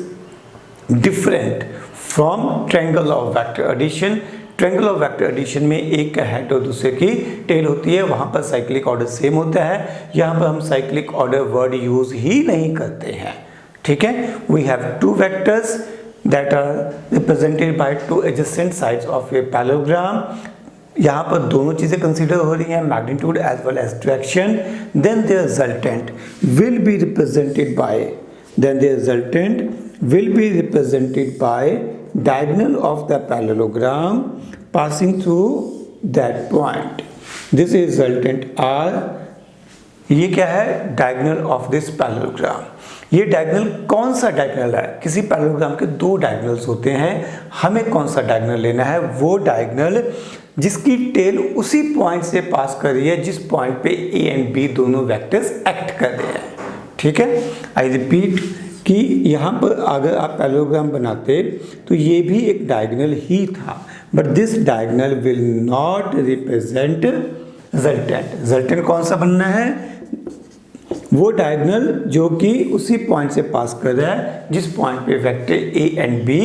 different from triangle of vector addition. Triangle of vector addition में एक का हेड और दूसरे की टेल होती है, वहाँ पर साइक्लिक ऑर्डर सेम होता है। यहाँ पर हम साइक्लिक ऑर्डर वर्ड यूज ही नहीं करते हैं। ठीक है, we have two vectors that are represented by two adjacent sides of a parallelogram. यहाँ पर दोनों चीज़ें कंसीडर हो रही हैं, magnitude as well as direction. Then the resultant will be represented by diagonal of the parallelogram passing through that point. This is resultant R. ये क्या है? diagonal of this parallelogram. ये डायगोनल कौन सा डायगोनल है? किसी पैरेललोग्राम के दो डायगोनल्स होते हैं, हमें कौन सा डायगोनल लेना है? वो डायगोनल जिसकी टेल उसी पॉइंट से पास कर रही है जिस पॉइंट पे ए एंड बी दोनों वेक्टर्स एक्ट कर रहे हैं। ठीक है, आई रिपीट कि यहाँ पर अगर आप पैरेललोग्राम बनाते तो ये भी एक डायगोनल ही था, but this diagonal will not represent resultant. Resultant कौन सा बनना है? वो डायगोनल जो कि उसी पॉइंट से पास कर रहा है जिस पॉइंट पे vector A and B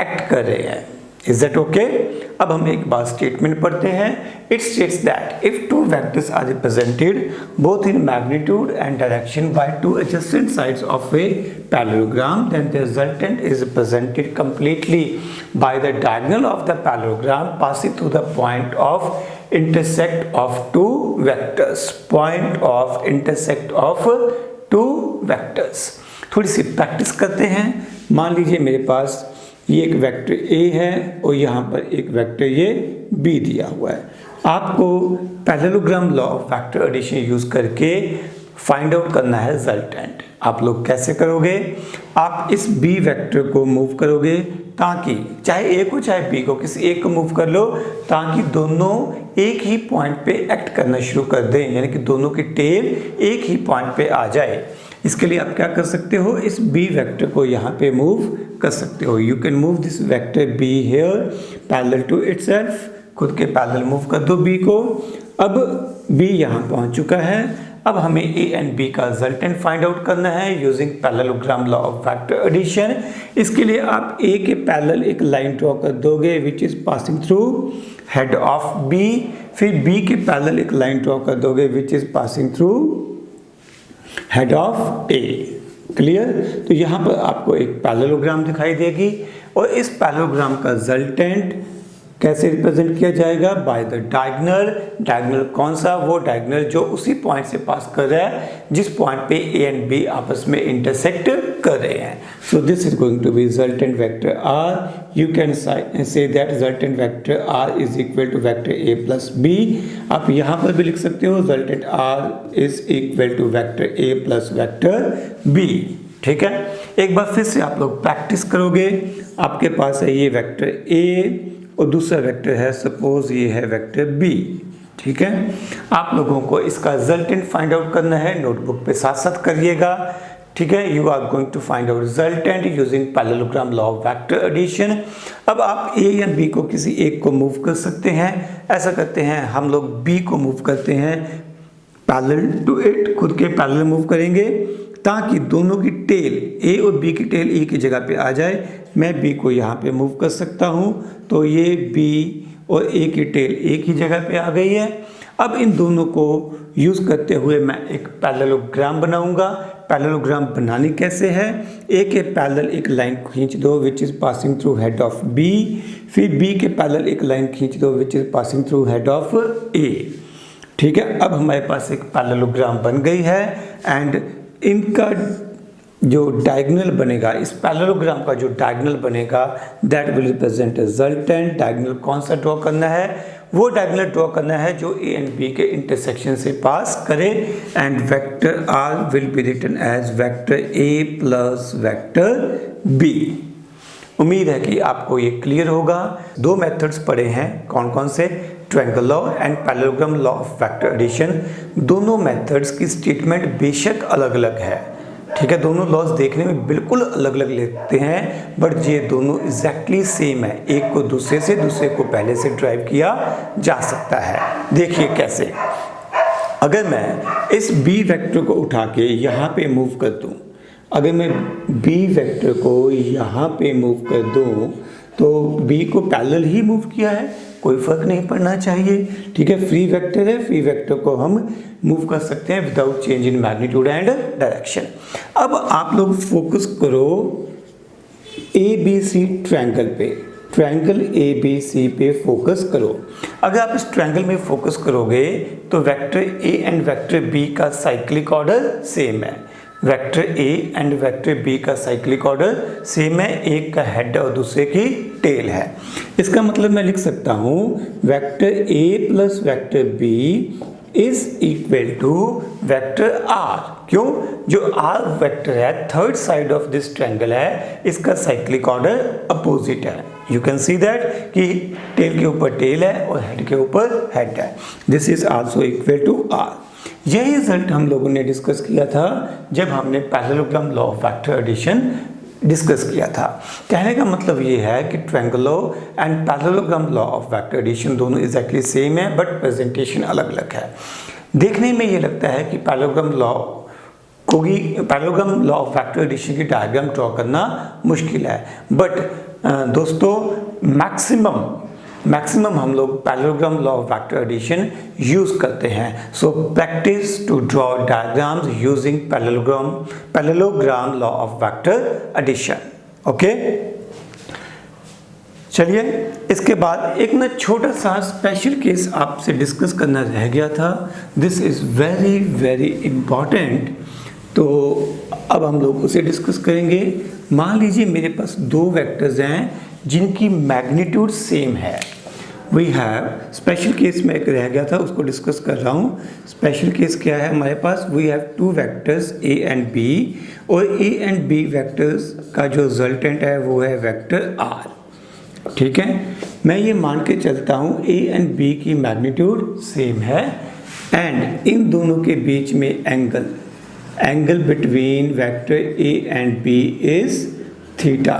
act कर रहे हैं। Is that okay? अब हम एक बार स्टेटमेंट पढ़ते हैं। It states that if two vectors are represented both in magnitude and direction by two adjacent sides of a parallelogram, then the resultant is represented completely by the diagonal of the parallelogram passing through the point of intersect of two vectors. Point of intersect of two vectors. थोड़ी सी practice करते हैं। मान लीजिए मेरे पास ये एक vector A है और यहाँ पर एक वेक्टर ये B दिया हुआ है। आपको parallelogram law of vector addition use करके फाइंड आउट करना है रिजल्टेंट। आप लोग कैसे करोगे? आप इस B वेक्टर को मूव करोगे ताकि चाहे A को चाहे B को, किसी एक को मूव कर लो ताकि दोनों एक ही पॉइंट पे एक्ट करना शुरू कर दें, यानी कि दोनों की टेल एक ही पॉइंट पे आ जाए। इसके लिए आप क्या कर सकते हो? इस B वेक्टर को यहाँ पे मूव कर सकते हो। You can move this vector B here parallel to itself. खुद के पैरेलल मूव कर दो B को। अब B यहाँ पहुँच चुका है। अब हमें A एंड B का रिजल्टेंट फाइंड आउट करना है using parallelogram law of vector addition. इसके लिए आप A के पैरेलल एक लाइन ड्रॉ कर दोगे which is passing through head of B। फिर B के पैरेलल एक लाइन ड्रॉ कर दोगे which is passing through head of A। Clear? तो यहाँ पर आपको एक पैरेललोग्राम दिखाई देगी और इस पैरेललोग्राम का रिजल्टेंट कैसे रिप्रेजेंट किया जाएगा? Bye the diagonal. डायगोनल कौन सा? वो डायगोनल जो उसी पॉइंट से पास कर रहा है जिस पॉइंट पे A एंड B आपस में इंटरसेक्ट कर रहे हैं। So this is going to be resultant vector R। You can say that resultant vector R is equal to vector A plus B। आप यहाँ पर भी लिख सकते हो resultant R is equal to vector A plus vector B। ठीक है, एक बार फिर से आप लोग प्रैक्टिस करोगे। आपके पास है ये वेक्टर A और दूसरा वेक्टर है, सपोज ये है वेक्टर B। ठीक है, आप लोगों को इसका रिजल्टेंट फाइंड आउट करना है। नोटबुक पे साथ साथ करिएगा। ठीक है, you are going to find out resultant using parallelogram law of vector addition. अब आप A या B को किसी एक को मूव कर सकते हैं। ऐसा करते हैं, हम लोग B को मूव करते हैं पैरेलल टू इट। खुद के पैरेलल मूव करेंगे ताकि दोनों की टेल A और B की टेल एक ही जगह पे आ जाए। मैं B को यहाँ पे मूव कर सकता हूँ तो ये B और A की टेल एक ही जगह पे आ गई है। अब इन दोनों को यूज़ करते हुए मैं एक पैरेललोग्राम बनाऊंगा। पैरेललोग्राम बनानी कैसे है? A के पैरेलल एक लाइन खींच दो which is passing through head of B। फिर B के पैरेलल एक लाइन खींच दो which is passing through head of A। ठीक है, अब हमारे पास एक पैरेललोग्राम बन गई है एंड इनका जो डायगोनल बनेगा, इस पैरेललोग्राम का जो डायगोनल बनेगा that will represent resultant. Diagonal कौन सा ड्रॉ करना है? वो डायगोनल ड्रॉ करना है जो A एंड B के इंटरसेक्शन से पास करे and vector R will be written as vector A plus vector B। उम्मीद है कि आपको ये क्लियर होगा। दो मेथड्स पढ़े हैं, कौन कौन से? Triangle law and parallelogram law of vector addition. दोनों मेथड्स की स्टेटमेंट बेशक अलग अलग है। ठीक है, दोनों लॉज देखने में बिल्कुल अलग अलग लगते हैं बट ये दोनों एग्जैक्टली सेम है। एक को दूसरे से, दूसरे को पहले से ड्राइव किया जा सकता है। देखिए कैसे। अगर मैं इस B वेक्टर को उठा के यहाँ पे मूव कर दूँ, अगर मैं B वेक्टर को यहाँ पे मूव कर दूँ तो B को पैरेलल ही मूव किया है, कोई फर्क नहीं पड़ना चाहिए। ठीक है, फ्री वेक्टर है, फ्री वेक्टर को हम मूव कर सकते हैं without change in magnitude and direction. अब आप लोग फोकस करो ABC ट्रायंगल पे, ट्रायंगल ABC पे फोकस करो। अगर आप इस ट्रायंगल में फोकस करोगे तो vector A and vector B का साइक्लिक ऑर्डर सेम है। Vector A and vector B का साइक्लिक ऑर्डर सेम है, एक का हेड और दूसरे की टेल है। इसका मतलब मैं लिख सकता हूँ vector A plus vector B is equal to vector R। क्यों? जो R वेक्टर है, third side of this triangle है, इसका साइक्लिक ऑर्डर अपोजिट है। यू कैन सी दैट कि टेल के ऊपर टेल है और हेड के ऊपर हेड है। This is also equal to R। यही रिजल्ट हम लोगों ने डिस्कस किया था जब हमने parallelogram law of vector addition discuss किया था। कहने का मतलब ये है कि triangle law and parallelogram law of vector addition दोनों एग्जैक्टली सेम है बट प्रेजेंटेशन अलग अलग है। देखने में ये लगता है कि parallelogram law of vector addition की डायग्राम ड्रॉ करना मुश्किल है बट दोस्तों मैक्सिमम हम लोग parallelogram law of vector addition use करते हैं। So practice to draw diagrams using parallelogram law of vector addition. Okay, चलिए इसके बाद एक ना छोटा सा स्पेशल केस आपसे डिस्कस करना रह गया था। This is very very important, तो अब हम लोग उसे डिस्कस करेंगे। मान लीजिए मेरे पास दो वेक्टर्स हैं जिनकी मैग्नीट्यूड सेम है। वी हैव स्पेशल केस में एक रह गया था, उसको डिस्कस कर रहा हूँ। स्पेशल केस क्या है हमारे पास? We have two vectors A and B, और ए एंड बी वेक्टर्स का जो रिजल्टेंट है वो है वेक्टर आर। ठीक है, मैं ये मान के चलता हूँ ए एंड बी की मैग्नीट्यूड सेम है, एंड इन दोनों के बीच में angle between vector A and B is theta.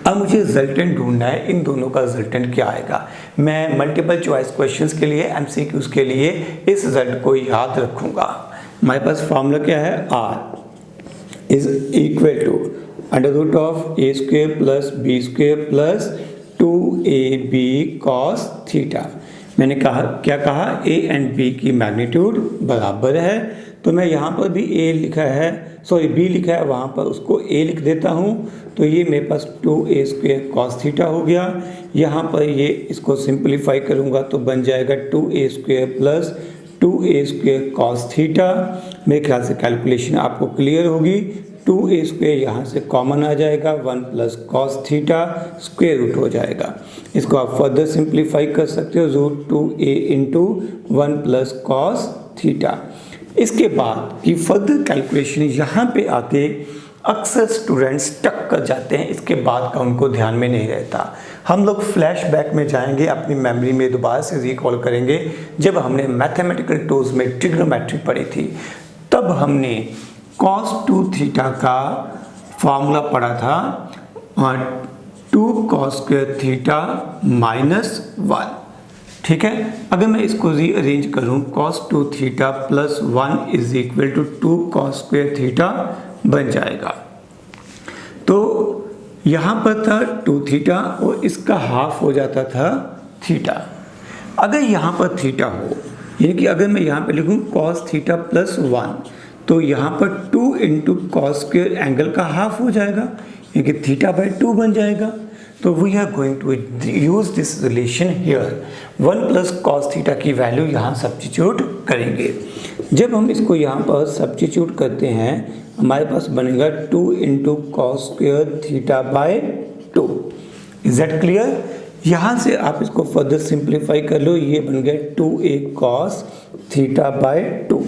अब मुझे रिजल्टेंट ढूंढना है, इन दोनों का रिजल्टेंट क्या आएगा। मैं मल्टीपल चॉइस क्वेश्चंस के लिए, एमसीक्यूज के लिए इस रिजल्ट को याद रखूंगा। हमारे पास फॉर्मूला क्या है? R is equal to under root of A square plus B square plus 2ab cos theta. मैंने क्या कहा? ए एंड बी की मैग्नीट्यूड बराबर है, तो मैं यहाँ पर भी बी लिखा है, वहाँ पर उसको a लिख देता हूँ। तो ये मेरे पास 2a स्क्वेयर cos थीटा हो गया। यहाँ पर ये इसको सिंप्लीफाई करूँगा तो बन जाएगा 2a square plus 2a square cos theta. मेरे ख्याल से कैलकुलेशन आपको क्लियर होगी। 2a स्क्वेयर यहाँ से कॉमन आ जाएगा, 1 plus cos theta square root हो जाएगा। इसको आप फर्दर सिंप्लीफाई कर सकते हो, root 2a into 1 plus cos theta. इसके बाद की फर्दर कैलकुलेशन यहाँ पे आके अक्सर स्टूडेंट्स टक कर जाते हैं, इसके बाद का उनको ध्यान में नहीं रहता। हम लोग फ्लैशबैक में जाएंगे, अपनी मेमोरी में दोबारा से रिकॉल करेंगे। जब हमने मैथमेटिकल टूल्स में ट्रिग्नोमेट्री पढ़ी थी, तब हमने cos 2 थीटा का फॉर्मूला पढ़ा था, और 2 cos स्क्वायर थीटा माइनस 1। ठीक है, अगर मैं इसको रीअरेंज करूं, cos 2 theta plus 1 is equal to 2 cos square theta बन जाएगा। तो यहाँ पर था 2 थीटा और इसका हाफ हो जाता था थीटा। अगर यहाँ पर थीटा हो, यानी कि अगर मैं यहाँ पे लिखूँ cos थीटा प्लस 1, तो यहाँ पर 2 इंटू कॉस स्क्वेयर एंगल का हाफ हो जाएगा, यानी कि थीटा बाई 2 बन जाएगा। तो we are going to use this relation here. 1 plus cos theta की वैल्यू यहाँ सब्स्टिट्यूट करेंगे। जब हम इसको यहाँ पर सब्स्टिट्यूट करते हैं, हमारे पास बनेगा 2 into cos square theta by 2। Is that clear? यहाँ से आप इसको फर्दर सिंप्लीफाई कर लो, ये बन गया 2a cos थीटा बाई 2।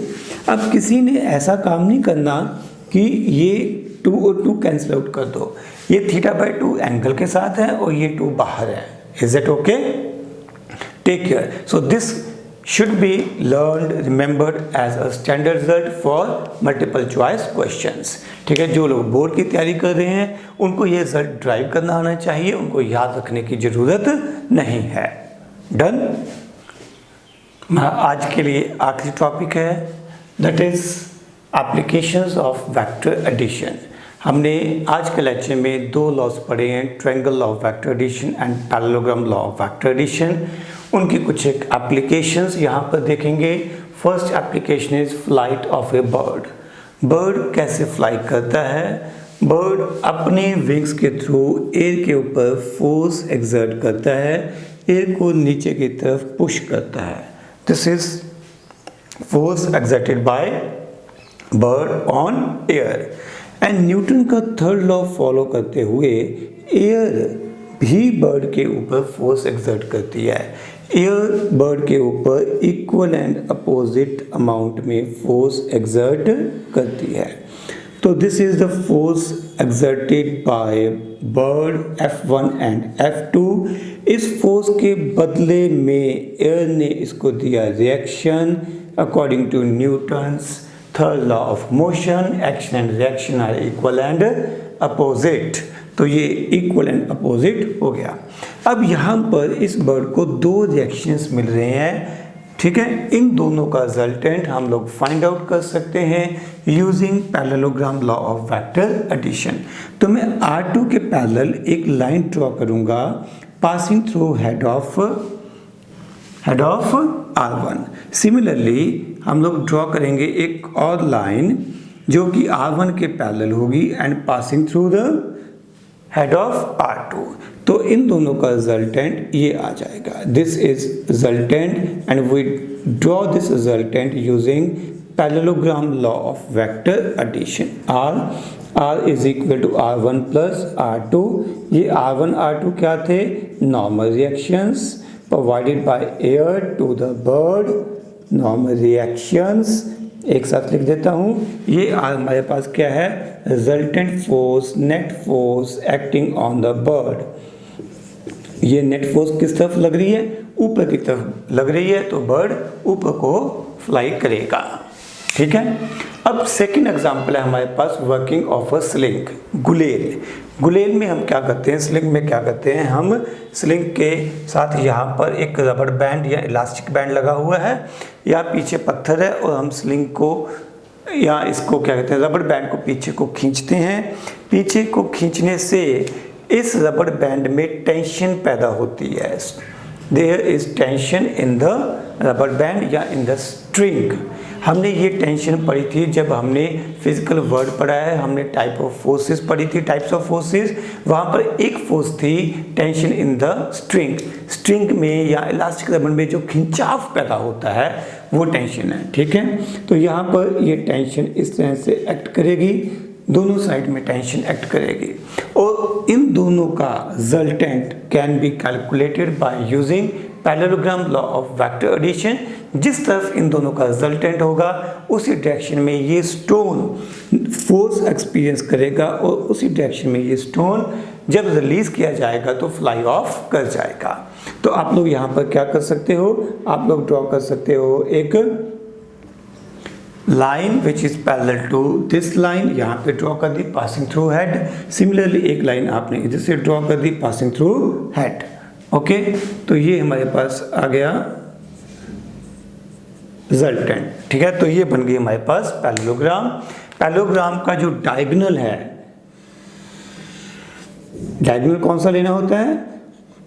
अब किसी ने ऐसा काम नहीं करना कि ये 2 और 2 कैंसिल आउट कर दो। ये थीटा बाई 2 एंगल के साथ है और ये 2 बाहर है। Is it okay? Take care. So this should be learned, remembered as a standard result for multiple choice questions। ठीक है, जो लोग बोर्ड की तैयारी कर रहे हैं उनको ये रिजल्ट ड्राइव करना आना चाहिए, उनको याद रखने की ज़रूरत नहीं है। डन। आज के लिए आखिरी टॉपिक है, that is applications of vector addition. हमने आज के लेक्चर में 2 लॉज पढ़े हैं, triangle law of vector addition and parallelogram law of vector addition. उनकी कुछ एक एप्लीकेशंस यहाँ पर देखेंगे। First application is flight of a bird. Bird कैसे फ्लाई करता है? बर्ड अपने विंग्स के थ्रू एयर के ऊपर फोर्स एक्सर्ट करता है, एयर को नीचे की तरफ पुश करता है। This is force exerted by bird on air. And Newton का थर्ड लॉ फॉलो करते हुए एयर भी बर्ड के ऊपर फोर्स एक्सर्ट करती है। एयर बर्ड के ऊपर इक्वल एंड अपोजिट अमाउंट में फोर्स एक्सर्ट करती है। तो this is the force exerted by bird F1 and F2। इस फोर्स के बदले में एयर ने इसको दिया reaction. According to Newton's third law of motion, action and reaction are equal and opposite. तो ये इक्वल एंड अपोजिट हो गया। अब यहाँ पर इस बर्ड को 2 रिएक्शंस मिल रहे हैं, ठीक है, इन दोनों का रिजल्टेंट हम लोग फाइंड आउट कर सकते हैं using parallelogram law of vector addition. तो मैं R2 के पैरेलल एक लाइन ड्रॉ करूंगा passing through head of R1। Similarly हम लोग ड्रॉ करेंगे एक और लाइन जो कि R1 के पैरेलल होगी and passing through the head of R2। तो इन दोनों का रिजल्टेंट ये आ जाएगा, this is resultant and we draw this resultant using parallelogram law of vector addition. R is equal to R1 plus R2। ये R1 R2 क्या थे? Normal reactions provided by air to the bird, normal reactions एक साथ लिख देता हूँ। ये हमारे पास क्या है? Resultant force, net force acting on the bird. ये नेट फोर्स किस तरफ लग रही है? ऊपर की तरफ लग रही है, तो बर्ड ऊपर को फ्लाई करेगा। ठीक है, अब सेकंड एग्जांपल है हमारे पास वर्किंग ऑफ अ स्लिंग, गुलेल। गुलेल में हम क्या करते हैं, स्लिंग में क्या करते हैं, हम स्लिंग के साथ यहाँ पर एक रबड़ बैंड या इलास्टिक बैंड लगा हुआ है, या पीछे पत्थर है और हम स्लिंग को या इसको क्या कहते हैं, रबड़ बैंड को पीछे को खींचते हैं। पीछे को खींचने से इस रबड़ बैंड में टेंशन पैदा होती है। There is tension in the rubber band या इन द स्ट्रिंग। हमने ये टेंशन पढ़ी थी जब हमने फिजिकल वर्ड पढ़ा है, हमने टाइप ऑफ फोर्सेस पढ़ी थी, टाइप्स ऑफ फोर्सेस। वहाँ पर एक फोर्स थी tension in the string. String में या इलास्टिक रबड़ में जो खिंचाव पैदा होता है वो टेंशन है। ठीक है, तो यहाँ पर ये टेंशन इस तरह से एक्ट करेगी, दोनों साइड में टेंशन एक्ट करेगी, और इन दोनों का resultant can be calculated by using parallelogram law of vector addition. जिस तरफ इन दोनों का रिजल्टेंट होगा उसी डायरेक्शन में ये स्टोन फोर्स एक्सपीरियंस करेगा, और उसी डायरेक्शन में ये स्टोन जब रिलीज किया जाएगा तो फ्लाई ऑफ कर जाएगा। तो आप लोग यहाँ पर क्या कर सकते हो, आप लोग ड्रॉ कर सकते हो एक line which is parallel to this line, यहाँ पे ड्रॉ कर दी पासिंग थ्रू हेड। सिमिलरली एक लाइन आपने इधर से ड्रॉ कर दी पासिंग थ्रू हेड। ओके, तो ये हमारे पास आ गया रिजल्टेंट। ठीक है, तो ये बन गई हमारे पास पैरेललोग्राम। पैरेललोग्राम का जो डायगोनल है, डायगोनल कौन सा लेना होता है?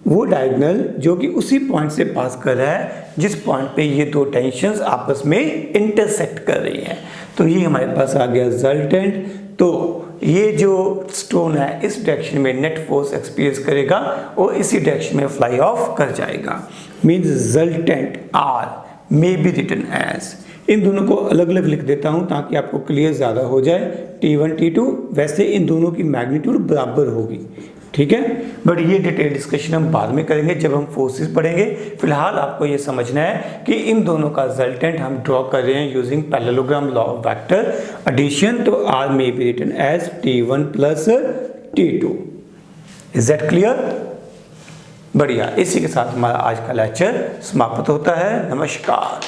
वो डायगोनल जो कि उसी पॉइंट से पास कर रहा है जिस पॉइंट पे ये दो टेंशंस आपस में इंटरसेक्ट कर रही हैं। तो ये हमारे पास आ गया रिजल्टेंट। तो ये जो स्टोन है इस डायरेक्शन में नेट फोर्स एक्सपीरियंस करेगा और इसी डायरेक्शन में फ्लाई ऑफ कर जाएगा। Means resultant R may be written as, इन दोनों को अलग अलग लिख देता हूं ताकि आपको क्लियर ज़्यादा हो जाए, T1 T2। वैसे इन दोनों की मैग्नीट्यूड बराबर होगी। ठीक है, बट ये डिटेल डिस्कशन हम बाद में करेंगे जब हम फोर्सेस पढ़ेंगे। फिलहाल आपको ये समझना है कि इन दोनों का रिजल्टेंट हम ड्रॉ कर रहे हैं using parallelogram law of vector addition. तो R may be written as T1 plus T2। Is that clear? बढ़िया, इसी के साथ हमारा आज का लेक्चर समाप्त होता है। नमस्कार।